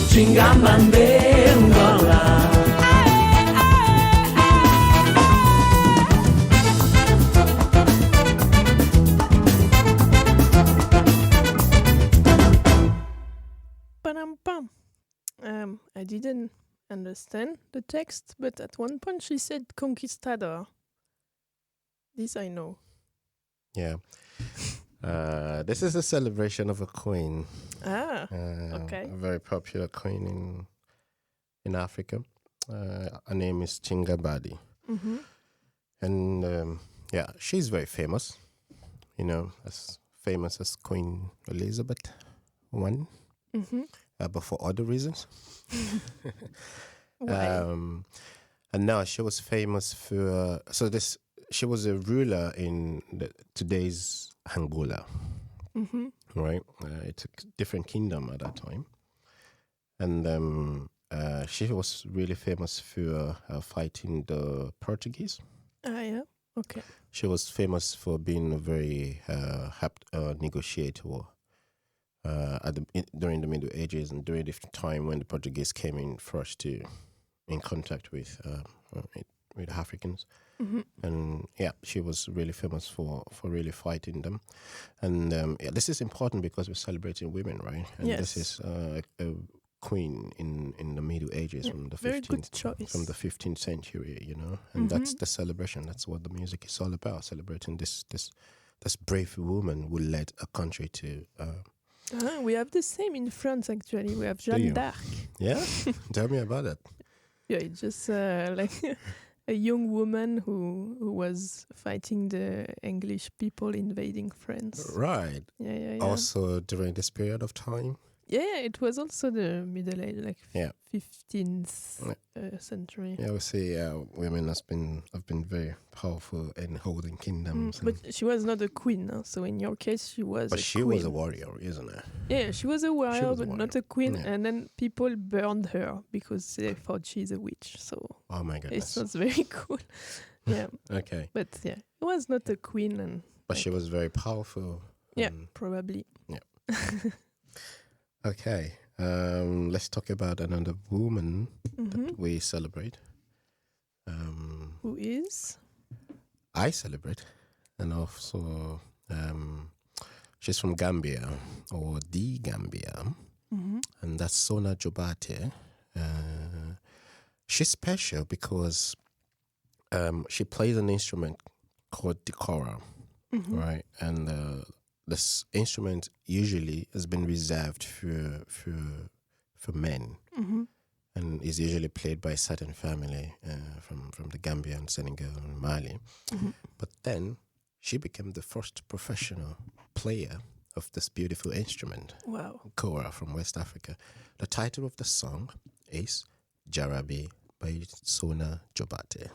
Chingambande Ngola. Pam. I didn't understand the text, but at one point she said conquistador. This I know. Yeah. This is a celebration of a queen. Okay. A very popular queen in Africa. Her name is Chingabadi. Mm-hmm. And she's very famous. You know, as famous as Queen Elizabeth I. Mm-hmm. But for other reasons. Why? And now she was famous for she was a ruler in today's Angola, right? It's a different kingdom at that time, and she was really famous for fighting the Portuguese. Yeah. Okay. She was famous for being a very apt negotiator. During the Middle Ages and during the time when the Portuguese came in first in contact with Africans, and she was really famous for really fighting them, and this is important because we're celebrating women, right? And yes. This is a queen in the Middle Ages from the 15th century, you know, and that's the celebration. That's what the music is all about, celebrating this brave woman who led a country to. We have the same in France, actually. We have Jeanne d'Arc. Yeah? Tell me about it. Yeah, it's just like a young woman who was fighting the English people invading France. Right. Yeah. Also during this period of time? Yeah, it was also the Middle Age, like 15th century. Yeah, we see women have been very powerful in holding kingdoms. But she was not a queen, no? So in your case, she was. But she was a warrior, isn't it? Yeah, she was a warrior, but not a queen. Yeah. And then people burned her because they thought she's a witch. So oh my goodness, it's not very cool. Yeah. Okay. But yeah, it was not a queen, but she was very powerful. Yeah, probably. Yeah. Okay, let's talk about another woman that we celebrate. Who is? I celebrate, and also she's from Gambia, or the Gambia, and that's Sona Jobate. She's special because she plays an instrument called the kora, right? And this instrument usually has been reserved for men, and is usually played by a certain family from the Gambia and Senegal and Mali. But then she became the first professional player of this beautiful instrument, kora from West Africa. The title of the song is Jarabe by Sona Jobate.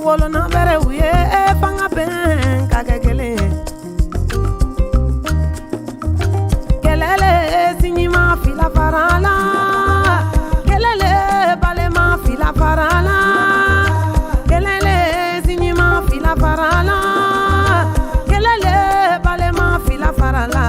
wolo na bere uye fanga ben kakekele kelele sinyima fila farala kelele balema fila farala kelele sinyima fila farala kelele balema fila farala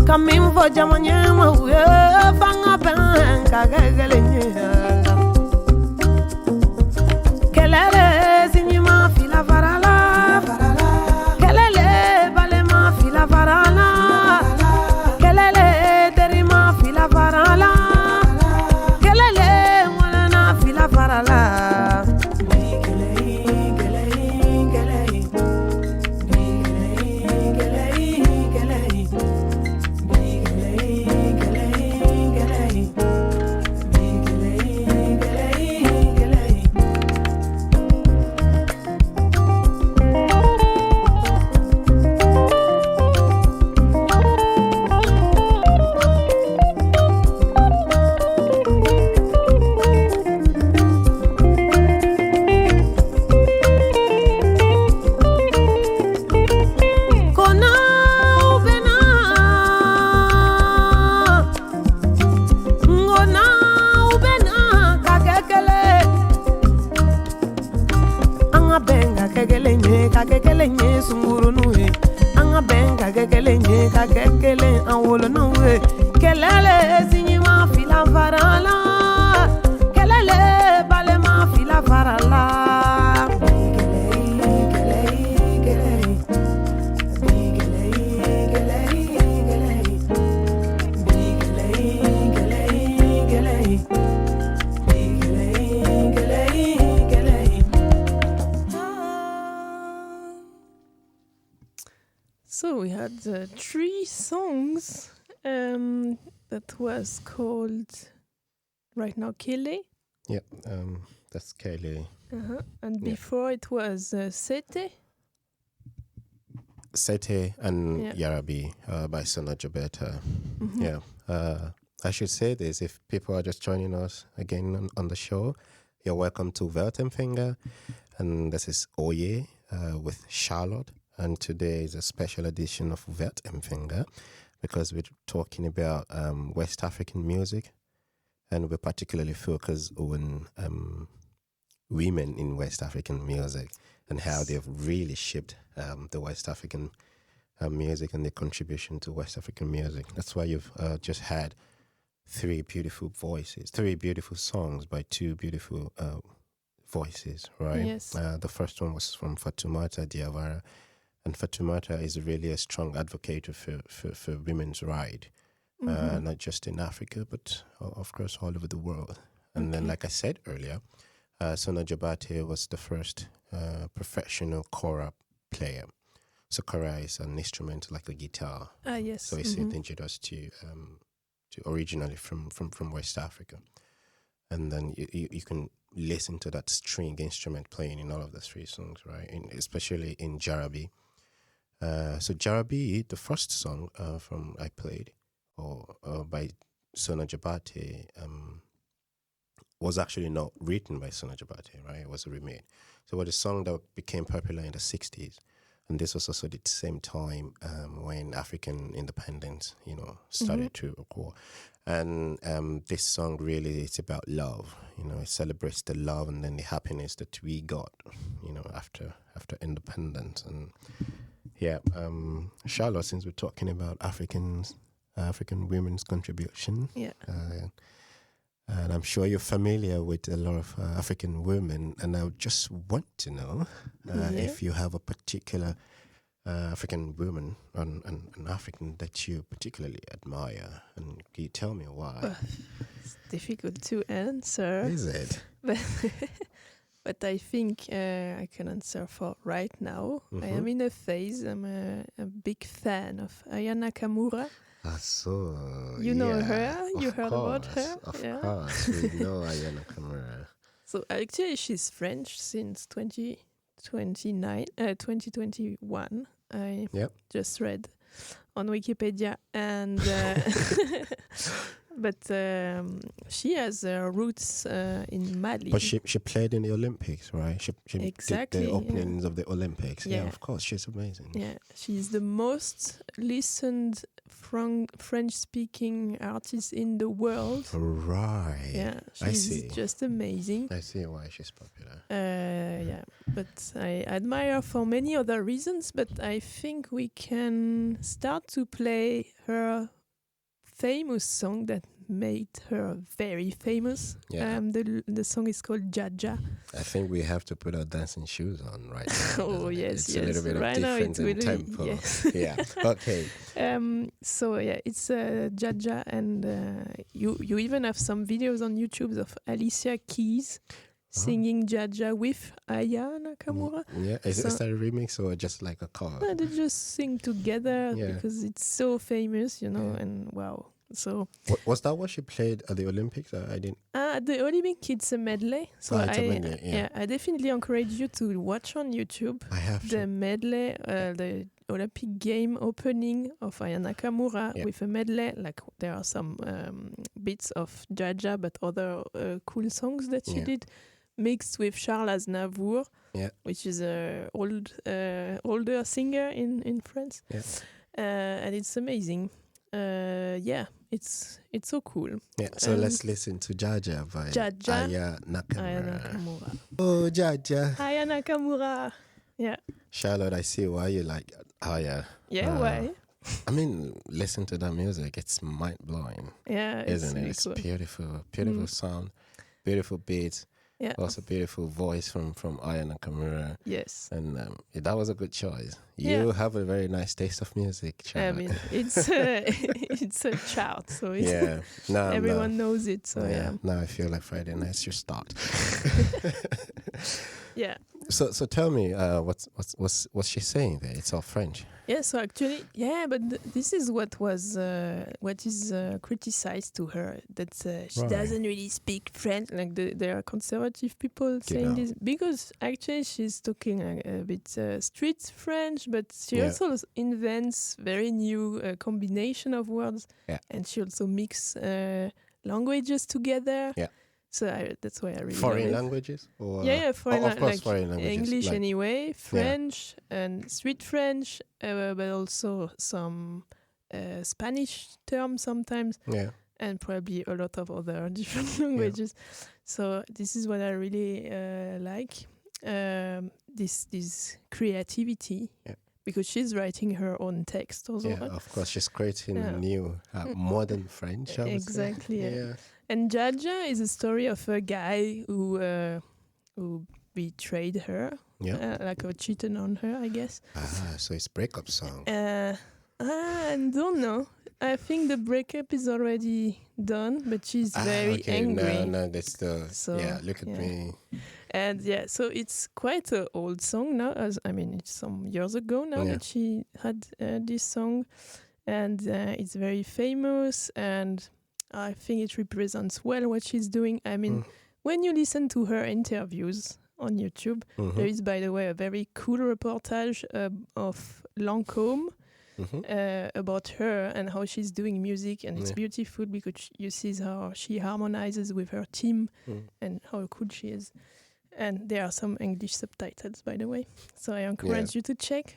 Kamin fo jamanya ma uye fanga ben kagele nyala kelele sinyima fila farala kelele balema fila farala kelele terima fila farala kelele mwana fila farala So we had 3 songs that was called right now Kele. Yeah, that's Kele. And before it was Sete. Sete and Yarabi by Sona Jabeta. Yeah. I should say this, if people are just joining us again on the show, you're welcome to Weltempfänger. And this is Oye with Charlotte. And today is a special edition of Weltempfänger because we're talking about West African music. And we particularly focus on women in West African music and how they've really shaped the West African music and their contribution to West African music. That's why you've just had 3 beautiful voices, 3 beautiful songs by 2 beautiful voices, right? Yes. The first one was from Fatoumata Diawara. And Fatoumata is really a strong advocate for women's rights, not just in Africa, but of course all over the world. And then, like I said earlier, Sona Jabate was the first professional kora player. So kora is an instrument like a guitar. Yes. So it's indigenous to originally from West Africa. And then you can listen to that string instrument playing in all of the 3 songs, right? Especially in Jarabi. So Jarabi, the first song from I played, or by Sona Jabate, was actually not written by Sona Jabate, right? It was remade. So it was a song that became popular in the 60s. And this was also the same time when African independence, started to occur. And this song really is about love. It celebrates the love and then the happiness that we got, after independence. And Charlotte, since we're talking about African women's contribution, and I'm sure you're familiar with a lot of African women, and I just want to know if you have a particular African woman, an African that you particularly admire, and can you tell me why? It's difficult to answer. Is it? But but I think I can answer for right now. I am in a phase. I'm a big fan of Aya Nakamura. So You know her? You heard about her? Of course, we know Aya Nakamura. So actually, she's French since 2021. I just read on Wikipedia, and but she has roots in Mali. But she played in the Olympics, right? She exactly, did the openings of the Olympics. Yeah, of course, she's amazing. Yeah, she's the most listened French-speaking artist in the world. Right. Yeah, she's just amazing. I see why she's popular. Yeah, but I admire her for many other reasons, but I think we can start to play her famous song that made her very famous. Yeah. The song is called Jaja. I think we have to put our dancing shoes on right now. Oh, yes, it's a little bit of difference in tempo. Yes. Yeah, okay. So, yeah, it's Jaja, and you even have some videos on YouTube of Alicia Keys singing Jaja with Aya Nakamura. Yeah, is that a remix or just like a cover? No, they just sing together because it's so famous, and wow. So was that what she played at the Olympics? I didn't. At the Olympics, it's a medley. So it's a medley, I definitely encourage you to watch on YouTube. I have the medley, the Olympic game opening of Aya Nakamura with a medley. Like there are some bits of Jaja, but other cool songs that she did, mixed with Charles Aznavour, which is a older singer in France. Yeah. And it's amazing. It's so cool. Yeah, so let's listen to Jaja by Aya Nakamura. Oh, Jaja. Aya Nakamura. Yeah. Charlotte, I see why you like Aya. Yeah, why? I mean, listen to that music. It's mind-blowing. Yeah, isn't it? Really It's cool. beautiful sound, beautiful beats. Yeah. Also beautiful voice from Aya Nakamura. Yes. And that was a good choice. You have a very nice taste of music, Charlotte. I mean, it's a chart, so everyone knows it. So Now I feel like Friday nights should start. Yeah. So tell me, what's she saying there? It's all French. Yeah. So actually, but this is what is criticized to her, that she doesn't really speak French. Like there are conservative people saying this, because actually she's talking a bit street French, but she also invents very new combination of words, and she also mix languages together. Yeah. So that's why I really foreign languages? Or foreign, of course, foreign languages. English anyway, French and street French, but also some Spanish terms sometimes, and probably a lot of other different languages. So this is what I really like, this creativity. Yeah. Because she's writing her own text also. Yeah, of course, she's creating new modern French. Exactly. Yeah. And Jaja is a story of a guy who betrayed her, like cheated on her, I guess. So it's breakup song. I don't know. I think the breakup is already done, but she's very angry. No, that's the look at me. And so it's quite an old song now. It's some years ago now that she had this song, and it's very famous, and I think it represents well what she's doing. I mean, when you listen to her interviews on YouTube, there is, by the way, a very cool reportage of Lancôme about her and how she's doing music, and it's beautiful because you see how she harmonizes with her team and how cool she is. And there are some English subtitles, by the way, so I encourage you to check.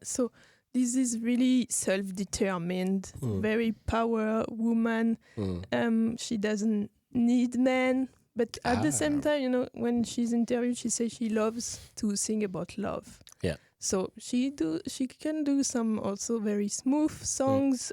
So this is really self-determined, very power woman. She doesn't need men, but at the same time, when she's interviewed, she says she loves to sing about love. Yeah. So she can do some also very smooth songs.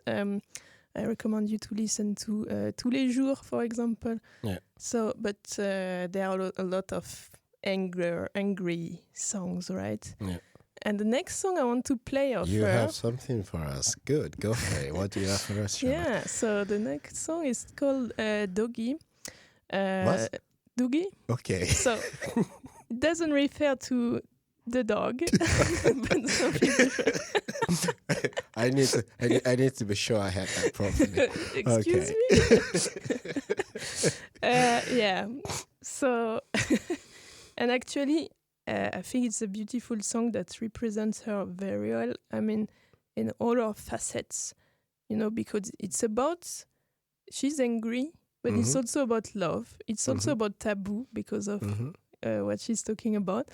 I recommend you to listen to Tous les jours, for example. Yeah. So, but there are a lot of angry songs, right? Yeah. And the next song I want to play of her... You have something for us. Good, go for it. What do you have for us, Charlotte? Yeah, so the next song is called Doggy. Doogie. Okay. So it doesn't refer to the dog. But some people I need to be sure I had that properly. Excuse me. Yeah. So, and actually, I think it's a beautiful song that represents her very well. I mean, in all her facets, because it's about, she's angry, but it's also about love. It's also about taboo because of what she's talking about.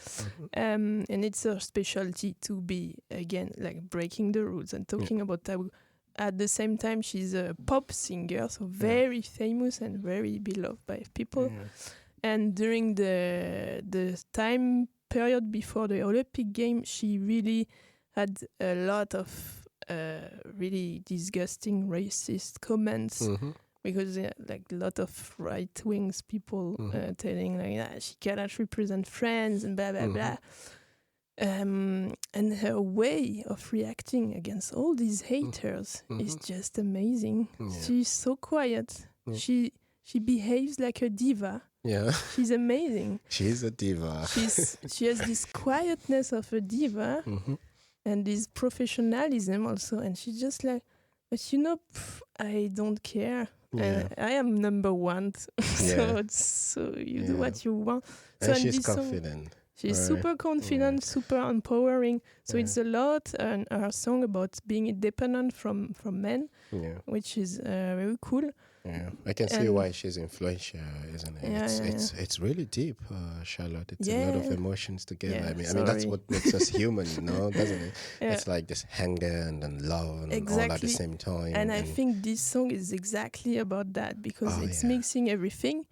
And it's her specialty to be, again, like breaking the rules and talking about taboo. At the same time, she's a pop singer, so very famous and very beloved by people. And during the time period before the Olympic Games, she really had a lot of really disgusting racist comments because like a lot of right-wing people telling like she cannot represent France and blah blah blah. And her way of reacting against all these haters is just amazing. She's so quiet. She behaves like a diva. Yeah. She's amazing. She's a diva. She has this quietness of a diva and this professionalism also. And she's just like, but I don't care. I am number one. So you do what you want. So and she's confident. She's super confident, super empowering. So it's a lot, and her song about being independent from men, which is very cool. Yeah, I can see why she's influential, isn't it? It's really deep, Charlotte. It's a lot of emotions together. I mean that's what makes us human, doesn't it? It's like this anger and then love and all at the same time. And I think this song is exactly about that because it's mixing everything.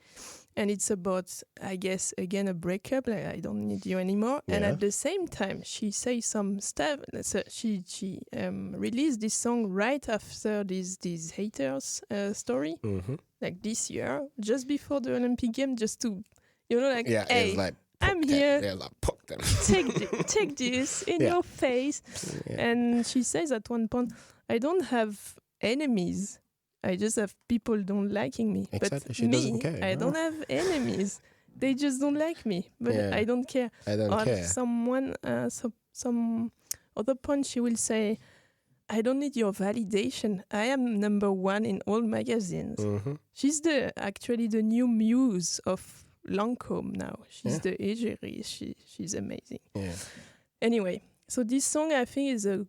And it's about, I guess, again, a breakup, like I don't need you anymore. And at the same time, she says some stuff. So she released this song right after these haters story, like this year, just before the Olympic Games, just to, hey, like, I'm here. They're like, poke them. take this in your face. Yeah. And she says at one point, I don't have enemies. I just have people don't liking me. Exactly. But she doesn't care. I don't have enemies. They just don't like me. But I don't care. I don't care. Someone, some other point, she will say, I don't need your validation. I am number one in all magazines. She's actually the new muse of Lancôme now. She's the égérie. She's amazing. Yeah. Anyway, so this song I think is a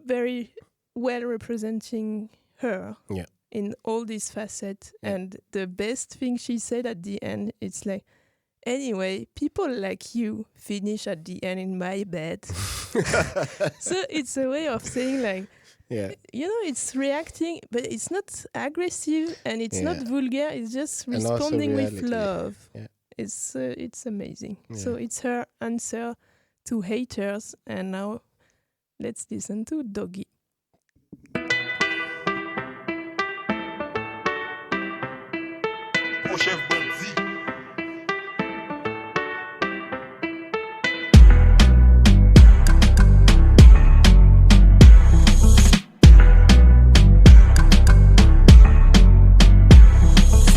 very well representing her. Yeah. In all these facets. And the best thing she said at the end, it's like, anyway, people like you finish at the end in my bed. So it's a way of saying like, it's reacting, but it's not aggressive and it's not vulgar. It's just responding with love. Yeah. It's amazing. Yeah. So it's her answer to haters. And now let's listen to Doggy. Chef Banzi.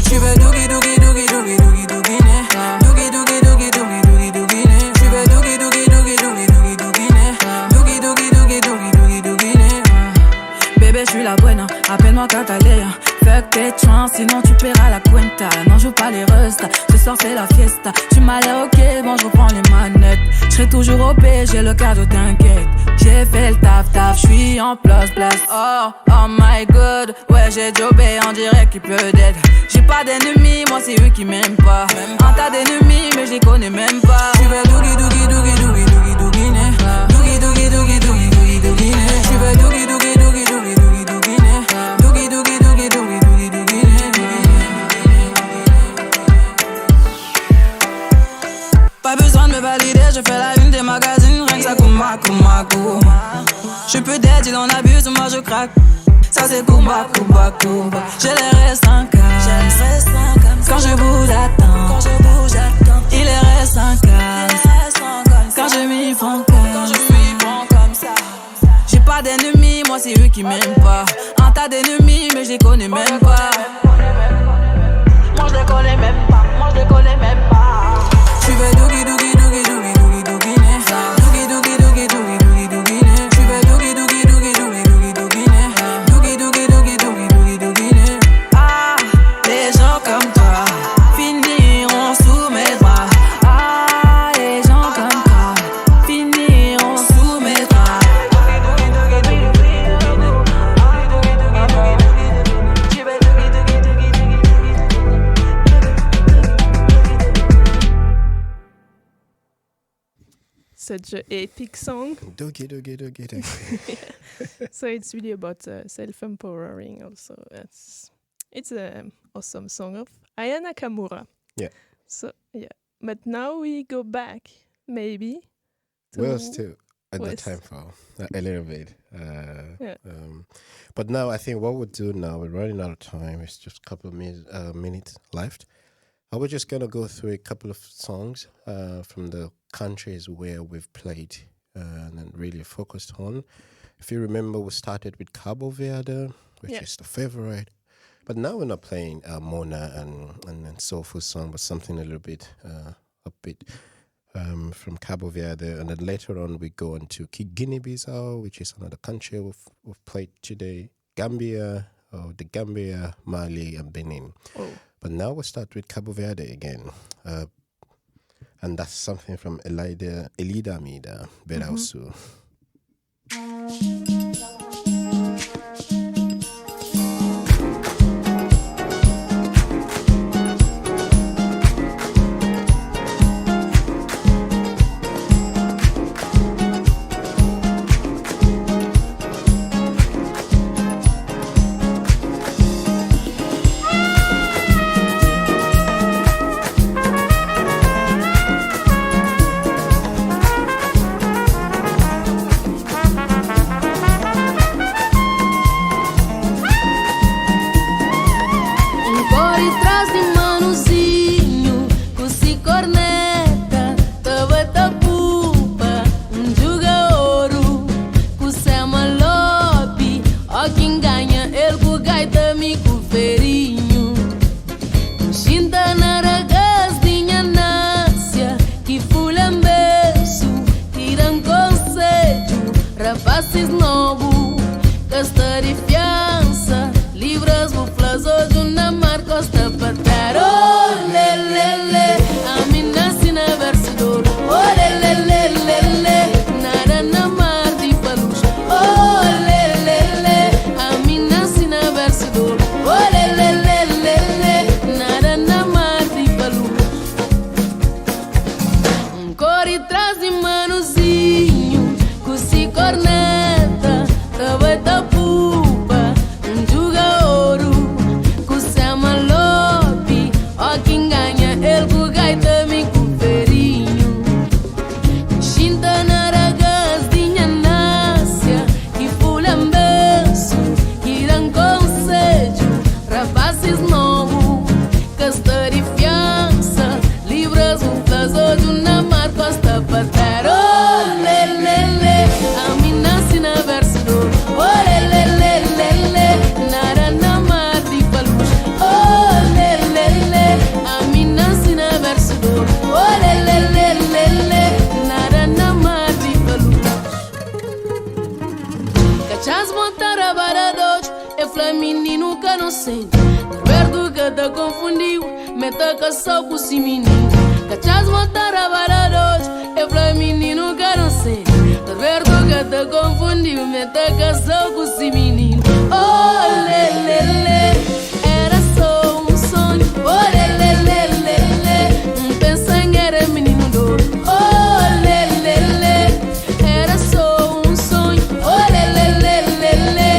Tu veux doogie doogie doogie doogie doogie doogie né. Doogie doogie doogie doogie doogie doogie né. Tu veux doogie doogie doogie doogie doogie doogie né. Doogie doogie doogie doogie doogie doogie né. Bébé, je suis la buena, appelle-moi Catalina. Fuck tes chances, sinon tu paieras la cuenta. Non, joue pas les restas, ce soir c'est la fiesta. Tu m'as l'air ok, bon je reprends les manettes. J'serai toujours OP, j'ai le cadeau, t'inquiète. J'ai fait le taf, j'suis en place. Oh my god, ouais j'ai jobé, on dirait qu'il pleut d'aide. J'ai pas d'ennemis, moi c'est eux qui m'aiment pas. Un tas d'ennemis, mais je les connais même pas. Tu veux doogie doogie doogie doogie doogie doogie né. Doogie doogie doogie doogie doogie doogie né. Tu veux doogie doogie doogie doogie doogie doogie né. Doogie doogie doogie doogie doogie doogie né. Pas besoin de me valider, je fais la une des magazines, rien que ça kouma. J'suis peu dead, il en abuse, moi je craque. Ça c'est koumba. J'ai les restes en calme. Quand je bouge attends. Il les reste en calme. Quand je m'y font quand je suis bon comme ça. J'ai pas d'ennemis, moi c'est eux qui m'aiment pas. Un tas d'ennemis, mais je les connais même pas. Moi je les connais même pas. on je les connais même pas. Tu veux dougi dougi dougi dougi dougi dougi né. Dougi dougi dougi dougi dougi dougi né. Tu veux dougi dougi dougi dougi dougi dougi né. Dougi dougi dougi dougi dougi dougi né. Ah, les gens comme toi finiront sous mes bras. Ah, les gens comme toi finiront sous mes bras. Such an epic song. Doogie, doogie, doogie, doogie. So it's really about self-empowering also. It's an awesome song of Aya Nakamura. Yeah. So, yeah. But now we go back, maybe. Well, still at the West. time for a little bit. Yeah. But now I think what we'll do now, we're running out of time. It's just a couple of minutes left. I was just going to go through a couple of songs from the countries where we've played and then really focused on. If you remember, we started with Cabo Verde, which is the favorite. But now we're not playing Mona and soulful song, but something a little bit upbeat from Cabo Verde. And then later on, we go on to Guinea-Bissau, which is another country we've played today. Gambia, the Gambia, Mali, and Benin. Oh. But now we'll start with Cabo Verde again. And that's something from Elida Mida Berausu. Rapazes novo, casta de fiança, livras buflas hoje na mar costa patar. Oh, le, le, le, a mina sina versidor. Oh, le, le, le, le, le, nada na mar de palus. Oh, le, le, le, a mina sina versidor. Oh, le, le, le, le, le, nada na mar de palus. Corre traz de manozinho, se corneta, tava da pupa, juga ouro, com sama lobe, ó quem ganha, ele com gaita me com ferinho. Chinta na ragas de nácia, que fulambeço, que dão conselho, rapazes novos, casta de fiança, livras buflas, hoje na mar costa patar. Oh, le, le, le. Cachas montar a baradote, é flaminino que não sente. Roberto que te confundiu, meta que só com si menino. Cachas montar a baradote, é flaminino que não sente. Roberto que te confundiu, meta que só com si menino. Oh, le, le, le, era só sonho. Oh, le, le, le, le, le, pensa em era menino doido. Oh, le, le, le, era só sonho. Oh, le, le, le, le, le,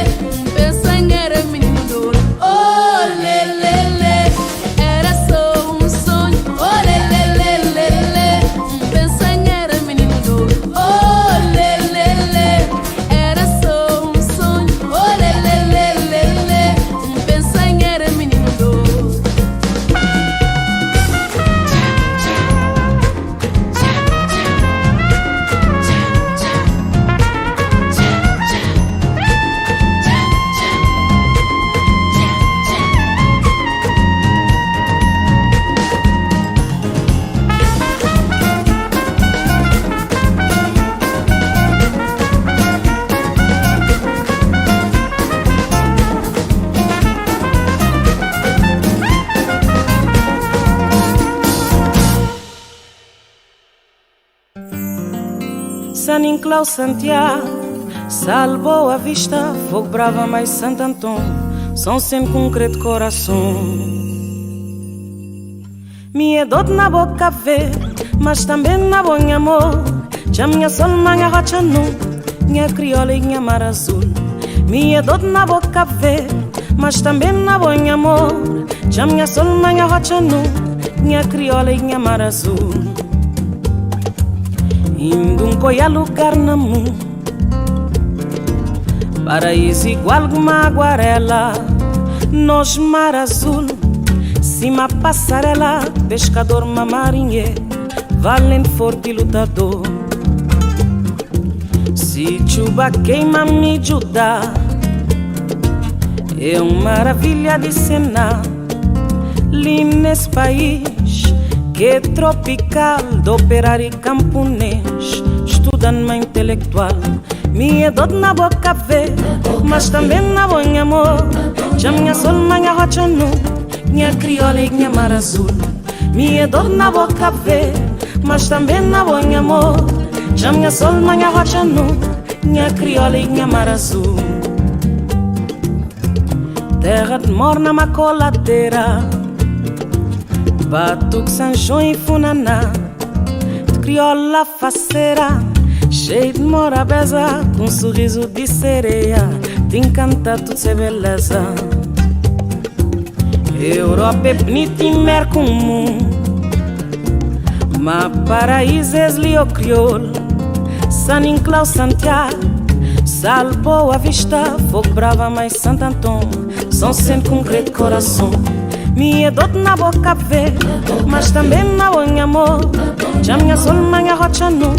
pensa em era menino doido. Oh, le, le, le, era só sonho. Oh, le, le, le, le, le, pensa em era menino doido. Oh, le, le, le, era só sonho. Oh, le, le, le, le, le, San Inclau Santiago, Salvo a Vista, Fogo Brava mais Santo Antônio, São Sem Concreto Coração. Minha dor na boca verde, mas também na bonha amor. Já minha sol, minha rocha nu, minha crioula e minha mar azul. Minha dor na boca verde, mas também na bonha amor. Já minha sol, minha rocha nu, minha crioula e minha mar azul. Indo coia lugar na mundo, paraíso igual uma aguarela. Nós mar azul, cima passarela, pescador, marinheiro, valente, forte e lutador. Se chuva queima me ajuda, é uma maravilha de cena. Lindo nesse país que é tropical, do operário camponês, estudando intelectual. Minha dor na boca verde, mas também na bonha amor. Já minha sol, minha rocha nu, minha crioula e minha mar azul. Minha dor na boca verde, mas também na bonha amor. Já minha sol, minha rocha nu, minha crioula e minha mar azul. Terra de morna, macoladeira, Batuque, Sanjão e Funaná, de crioula faceira, cheio de morabeza, com um sorriso de sereia, te encanta tudo ser beleza. Europa é bonita e mer comum, mas paraíso é Lio Crioulo. San Inclau Santiago, Salvo a Vista, Fogo Brava mais Santo Antônio, São Sempre Concreto Coração. Minha dor na boca verde, mas também na bonha amor. Já minha sol, minha rocha nu,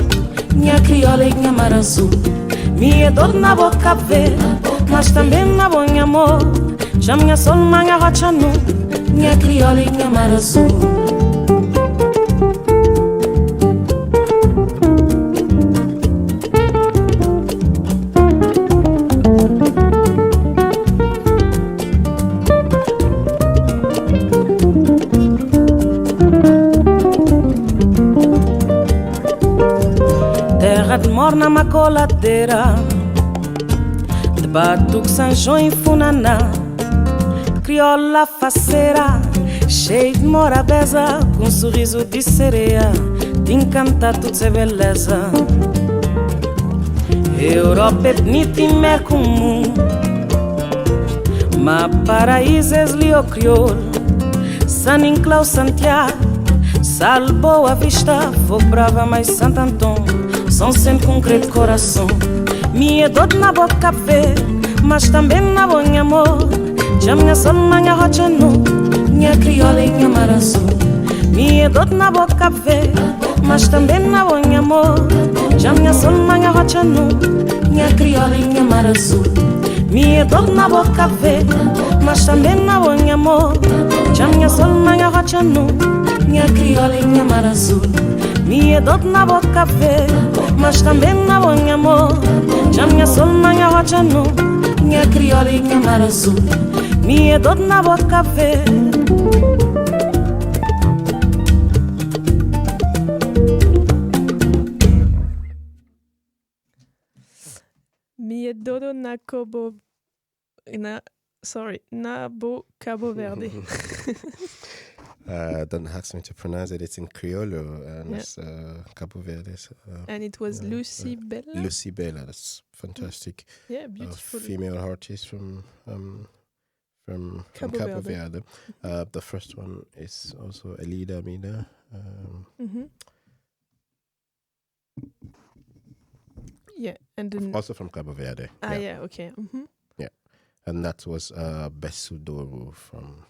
minha crioula e minha mar azul. Minha dor na boca verde, mas também na bonha amor. Já minha sol, minha rocha nu, minha crioula e minha mar azul. De morna, macoladeira, de Batuque, Sanjão e Funaná, de crioula faceira, cheio de morabeza, com um sorriso de sereia, te encanta tudo ser beleza. Europa é bonita e mer comum, mas paraíso é Lio Crioulo. San Inclau Santiago, Salvo a Vista, Fogo Brava mais Santo Antônio, São Sempre Concreto Coração. Minha dor na boca verde, mas também na bonha amor. Já minha sol, minha rocha nu, minha crioula e minha mar azul. Minha dor na boca verde, mas também na bonha amor. Já minha sol, minha rocha nu, minha crioula e minha mar azul. Minha dor na boca verde, mas também na bonha amor. Já minha sol, minha rocha nu, minha crioula e minha mar azul. Minha dor na boca verde, mas também na bonha amor. Já minha sol, minha rocha nu, minha crioula e minha mar azul. Minha dor na boca verde. Minha dor na Cabo Verde. Don't ask me to pronounce it. It's in Criollo, and it's Cabo Verde. And it was Lucy Bella. Lucy Bella, that's fantastic. Yeah, beautiful. Female artist from Cabo Verde. The first one is also Elida Mina. Yeah, and then Also from Cabo Verde. yeah, okay. Yeah, and that was Besudoro from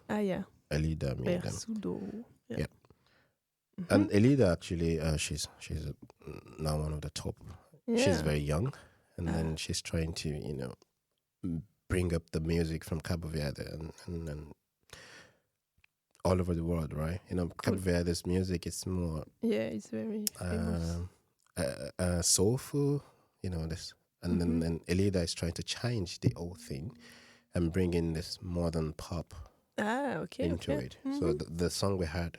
Yeah. Elida made them. Bersudoro. Yeah. And Elida actually, she's now one of the top. Yeah. She's very young, and then she's trying to bring up the music from Cabo Verde and all over the world, right? Cabo Verde's music is more it's very famous. Soulful, this, and then Elida is trying to change the old thing and bring in this modern pop Okay. into it. So the song we had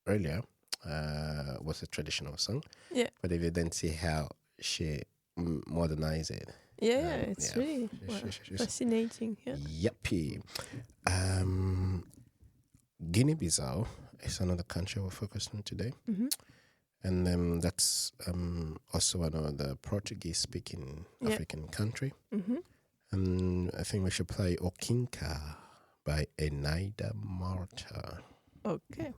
earlier, was a traditional song. Yeah. But if you then see how she modernized it. Yeah, it's really fascinating. Yeah. Yuppie. Guinea-Bissau is another country we're focused on today. Mm-hmm. And that's also one of the Portuguese-speaking African country. Mm-hmm. And I think we should play Okinka by Enaida Marta. Okay.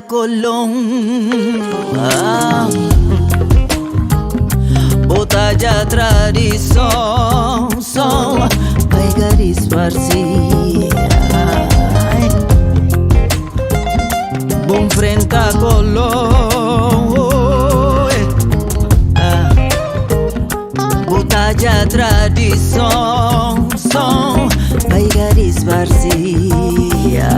Colón, botalla tradição, som, pegar esfarcia. Bom frente a Colón, botalla tradição, som, pegar esfarcia.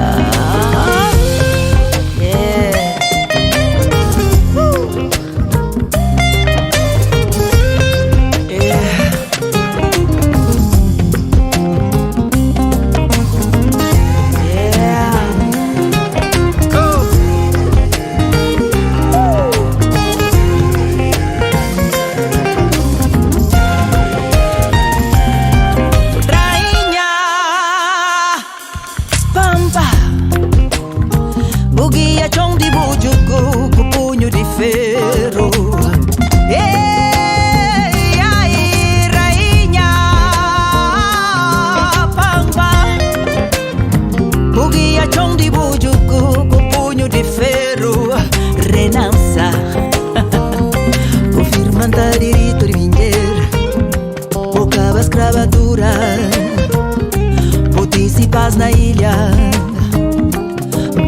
Na ilha,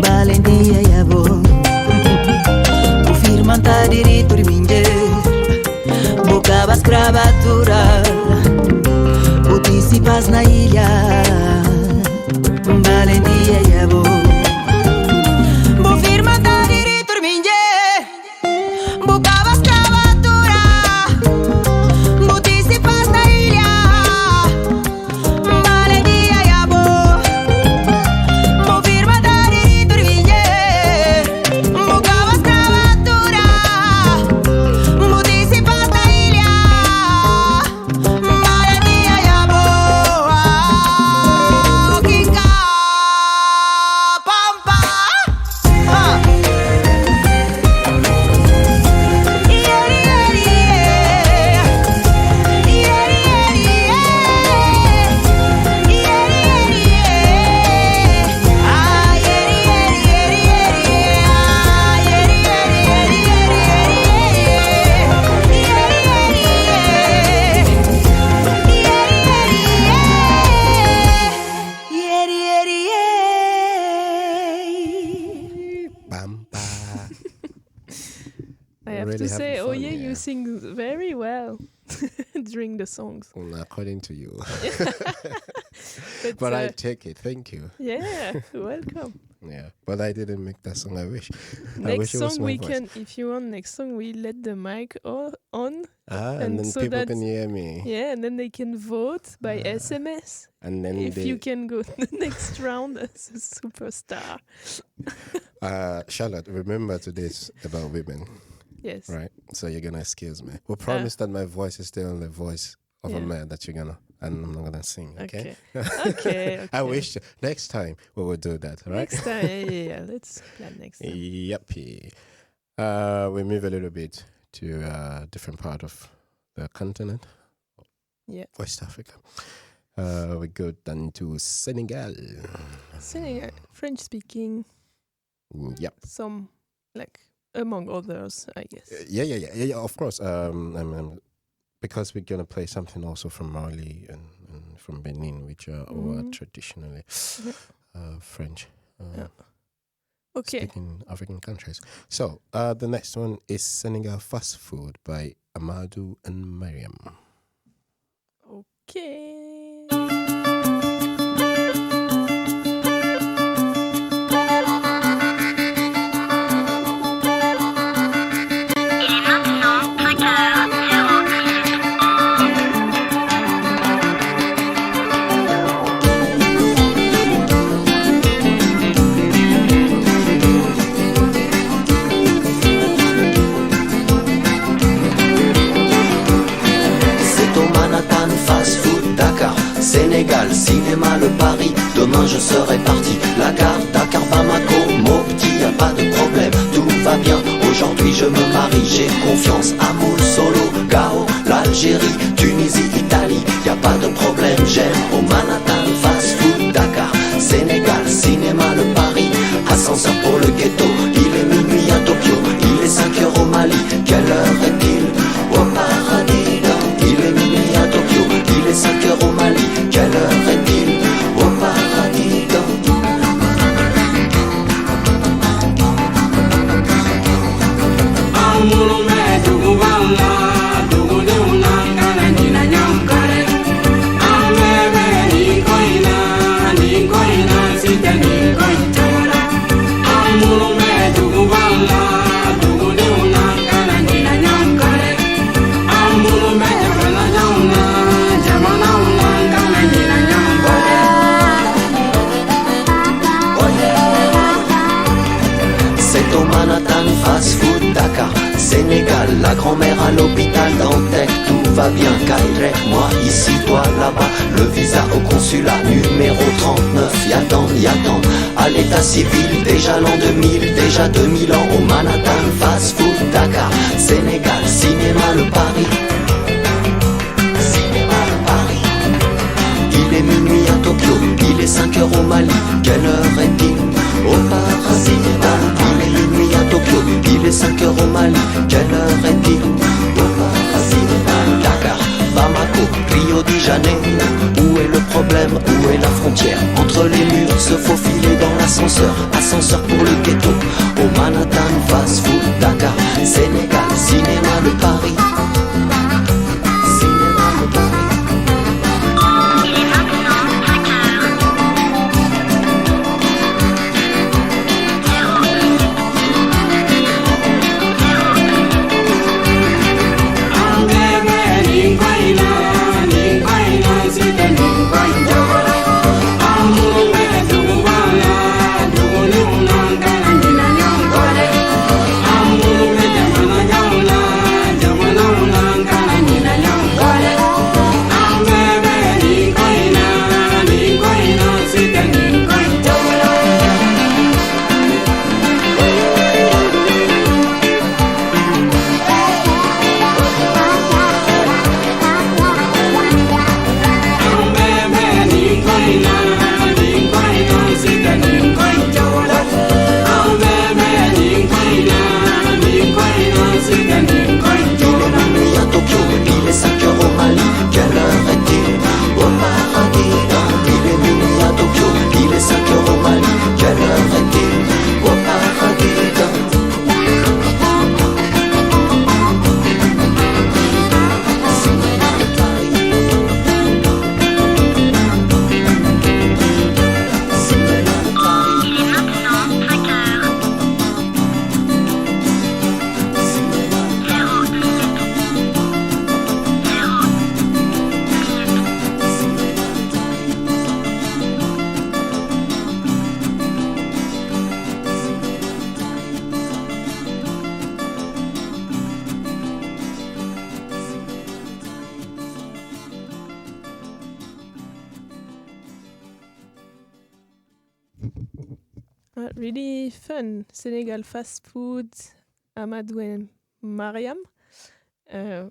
valentia e amor. O firman tá direito de minha, bocava escravatura. Participas na ilha, valentia e amor. O firman tá direito de minha, bocava escravatura. Participas na ilha. really to say, having fun, you sing very well during the songs. Well, according to you. But, But I take it. Thank you. Yeah, welcome. Yeah, but I didn't make that song. I wish. Next song we can, if you want. Next song we let the mic on. And then so people that- can hear me. Yeah, and then they can vote by SMS. And then If you can go to the next round as a superstar. Charlotte, remember today's about women, Yes. right? So you're gonna excuse me. We promise that my voice is still the voice of a man that you're gonna, and I'm not gonna sing. Okay. Okay. I wish next time we will do that. Right. Next time, yeah. Let's plan next time. Yep. We move a little bit to a different part of the continent. Yeah. West Africa. We go down to Senegal. Senegal, French speaking. Yep. Some, like, among others, I guess. Yeah. Of course. Because we're gonna play something also from Mali and from Benin, which are all traditionally French. Okay. Speaking African countries. So the next one is Senegal Fast Food by Amadou and Mariam. Okay. Sénégal, cinéma, le Paris, demain je serai parti. La gare, Dakar, Bamako, Mopti, y a pas de problème, tout va bien. Aujourd'hui je me marie, j'ai confiance. Amoul, Solo, Gao, l'Algérie, Tunisie, Italie, y a pas de problème. J'aime au Manhattan, fast food, Dakar, Sénégal, cinéma, le Paris. Ascenseur pour le ghetto, il est minuit à Tokyo, il est 5 heures au Mali. Quelle heure est-il au paradis? Il est minuit à Tokyo, il est 5 heures au Mali. Quelle heure est-il au paradis? Fast food, Dakar, Sénégal, la grand-mère à l'hôpital Dantec, tout va bien, Kaiser, moi ici, toi là-bas, le visa au consulat numéro 39, y'attend, à l'état civil, déjà l'an 2000, déjà 2000 ans, au Manhattan, fast food, Dakar, Sénégal, cinéma, le Paris, cinéma, le Paris, il est minuit à Tokyo, il est 5 heures au Mali, quelle heure est-il au paradis? Il est minuit à Tokyo, il est 5 heures au Mali. Quelle heure est-il au paradis? Dakar, Bamako, Rio de Janeiro. Où est le problème? Où est la frontière? Entre les murs, se faufiler dans l'ascenseur. Ascenseur pour le ghetto. Au Manhattan, fast food, Dakar, Sénégal, cinéma, le Paris. Cinéma, le Paris. Really fun. Senegal fast food, Amadou and Mariam,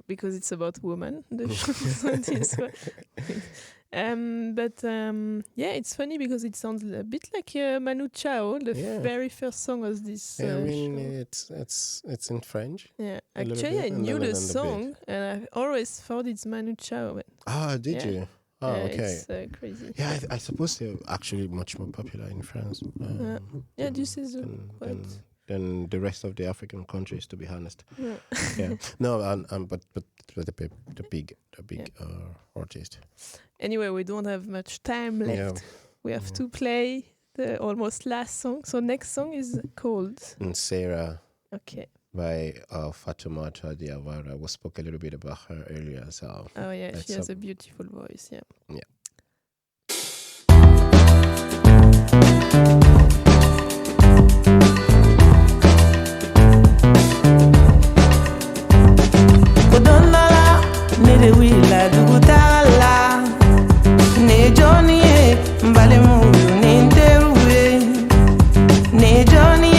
because it's about women. The show this one. Yeah, it's funny because it sounds a bit like Manu Chao. The very first song was this. I mean, show. it's in French. Yeah, a little actually, bit, I and knew then the on the song, and I always thought it's Manu Chao. But Did you? Oh, okay. It's crazy. Yeah, I suppose they're actually much more popular in France. This is than the rest of the African countries, to be honest. Yeah. Yeah. No, but the big artist. Anyway, we don't have much time left. Yeah. We have to play the almost last song. So next song is called Sarah. Okay. By Fatoumata Diawara. We spoke a little bit about her earlier. So oh yeah, she has a beautiful voice. Yeah. Yeah. Nede wila dugutala ne Johnny mbale muyo ne nteruwe ne Johnny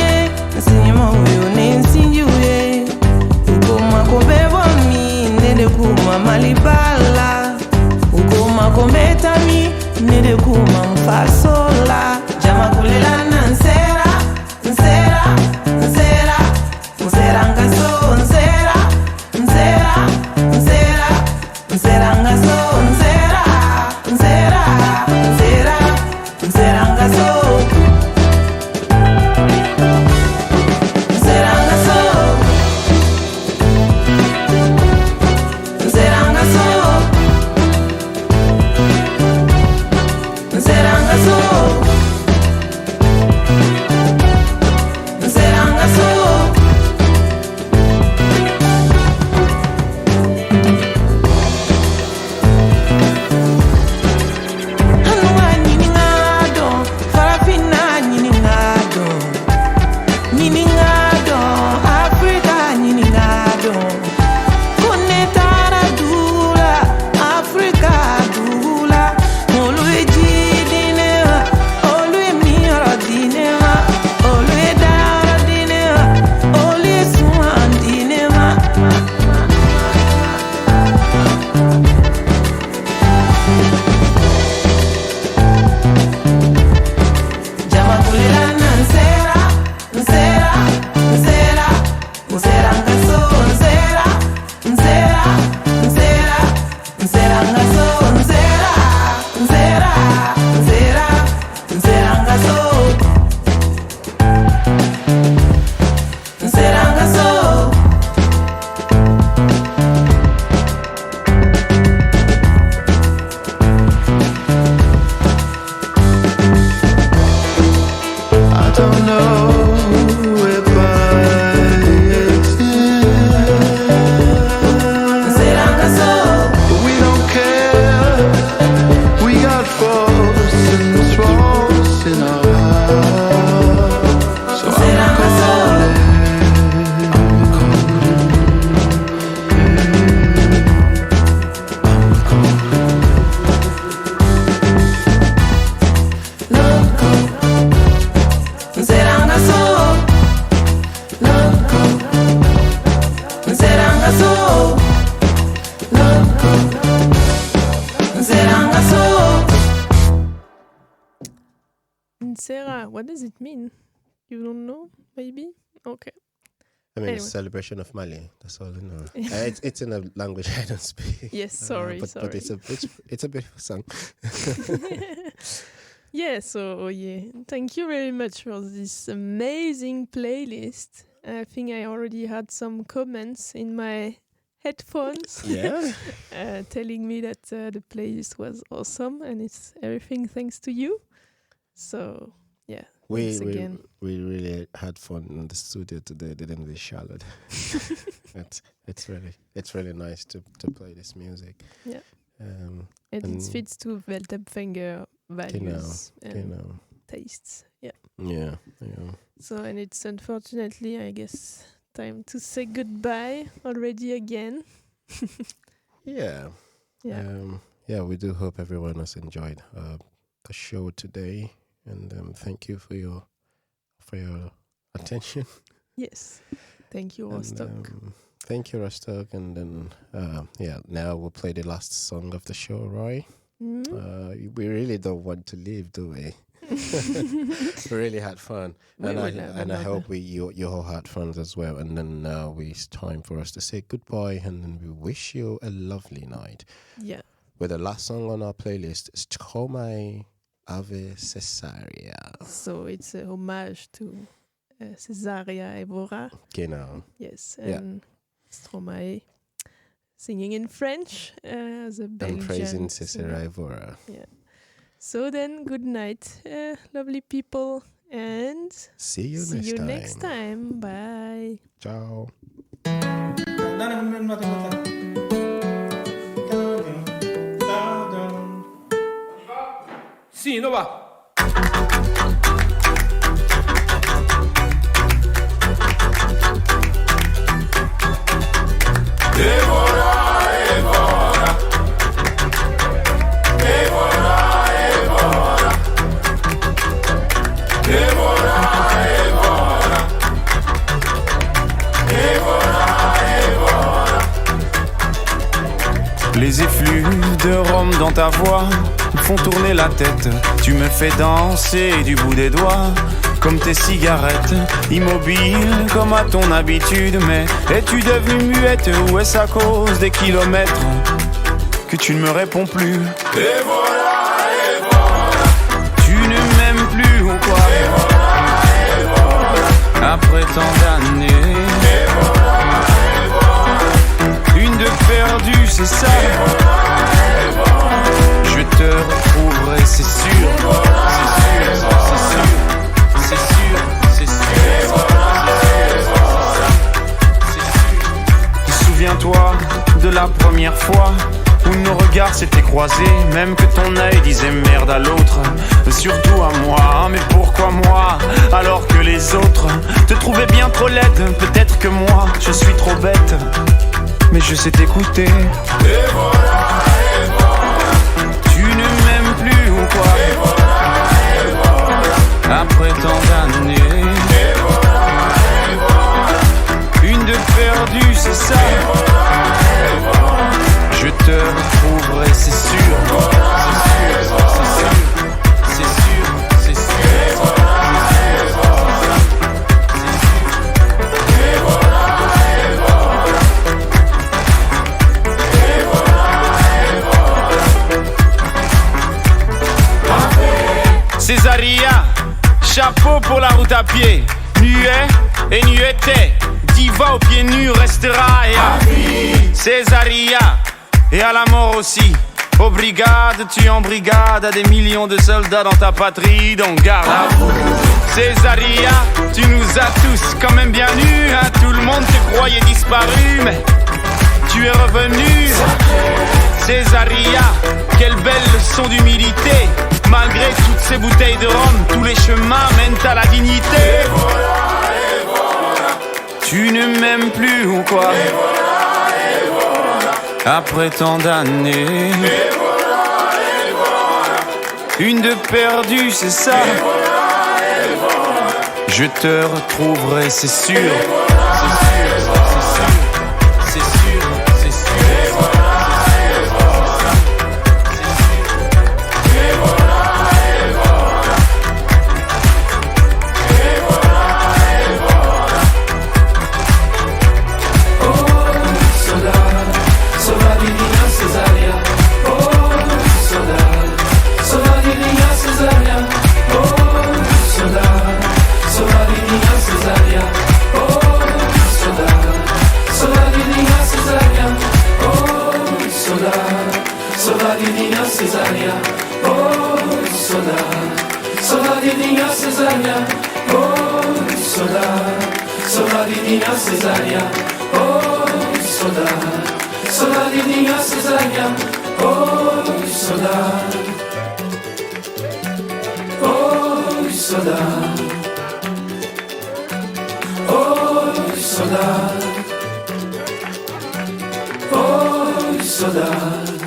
nsinyimo muyo ne nsinjuwe ukoma kobebo mi nede kuma malibala ukoma kombeta mi nede kuma mfasola jama kulela na nsera nsera nsera nsera ngaso nsera nsera Nseranga so nzera nzera nzera nseranga so nseranga so nseranga so nseranga so nseranga so Sarah, what does it mean? You don't know, maybe? Okay. I mean, Anyway. it's a celebration of Mali. That's all I know. It's in a language I don't speak. Yes, sorry, but it's a beautiful song. Yeah, so thank you very much for this amazing playlist. I think I already had some comments in my headphones. Yeah. Telling me that the playlist was awesome, and it's everything thanks to you. So yeah, thanks again. We really had fun in the studio today, didn't we, Charlotte? It's really nice to play this music. Yeah. And it fits to Weltempfänger values and tastes. Yeah. Yeah. So, and it's unfortunately, I guess, time to say goodbye already again. Yeah. Yeah. Yeah, we do hope everyone has enjoyed the show today. and thank you for your attention. Yes. Thank you, Rostock. Thank you, Rostock. And then, now we'll play the last song of the show, Roy. We really don't want to leave, do we? We really had fun. And I hope you all had fun as well. And then now it's time for us to say goodbye. And then we wish you a lovely night. Yeah. With the last song on our playlist, Stromae Ave Cesaria. So it's a homage to Cesaria Evora. Genau. Yes, and Stromae singing in French as a Belgian. And praising Cesaria Evora. Yeah. So then, good night, lovely people, and see you next time. Bye. Ciao. Sì, no va. Evora, Evora. Evora, Evora. Evora, Evora. Evora, Evora. Les effluves de rhum dans ta voix me font tourner la tête. Tu me fais danser du bout des doigts, comme tes cigarettes, immobile comme à ton habitude. Mais es-tu devenue muette ou est-ce à cause des kilomètres que tu ne me réponds plus? Et voilà, et voilà. Tu ne m'aimes plus ou quoi? Et voilà, et voilà. Après tant d'années, et voilà, et voilà. Une de perdue, c'est ça. Et voilà, et voilà. Je te retrouverai, c'est sûr. Et voilà, c'est sûr, c'est sûr. C'est sûr, c'est sûr, c'est sûr. Souviens-toi de la première fois où nos regards s'étaient croisés, même que ton œil disait merde à l'autre, surtout à moi. Mais pourquoi moi, alors que les autres te trouvaient bien trop laide? Peut-être que moi, je suis trop bête, mais je sais t'écouter. Et voilà, et voilà. Tu ne m'aimes plus ou quoi? Et voilà, et voilà. Après tant d'années, et voilà, et voilà. Une de perdue, c'est ça. Et voilà, et voilà. Je te retrouverai, c'est sûr. Et voilà, c'est sûr, c'est sûr. C'est sûr, c'est sûr. Et voilà, et voilà. Et voilà, et voilà. Et voilà, et voilà. Césaria, chapeau pour la route à pied. Nuet et nueté, diva aux pieds nus restera. Et à vie, Césaria, et à la mort aussi. Aux brigades, tu en brigade à des millions de soldats dans ta patrie. Donc garde à vous, Césaria, tu nous as tous quand même bien nus, hein. Tout le monde te croyait disparu, mais tu es revenu. Césaria, quelle belle leçon d'humilité. Malgré toutes ces bouteilles de rhum, tous les chemins mènent à la dignité. Et voilà, et voilà. Tu ne m'aimes plus ou quoi? Et voilà, et voilà. Après tant d'années, et voilà, et voilà. Une de perdue, c'est ça. Et voilà, et voilà. Je te retrouverai, c'est sûr. Et voilà, c'est sûr, c'est sûr. C'est sûr, c'est sûr. Et voilà, et voilà. Et voilà. Cesaria, oh soldadinha Cesaria, oh soldadinha Cesaria, oh soldadinha Cesaria, oh soldado.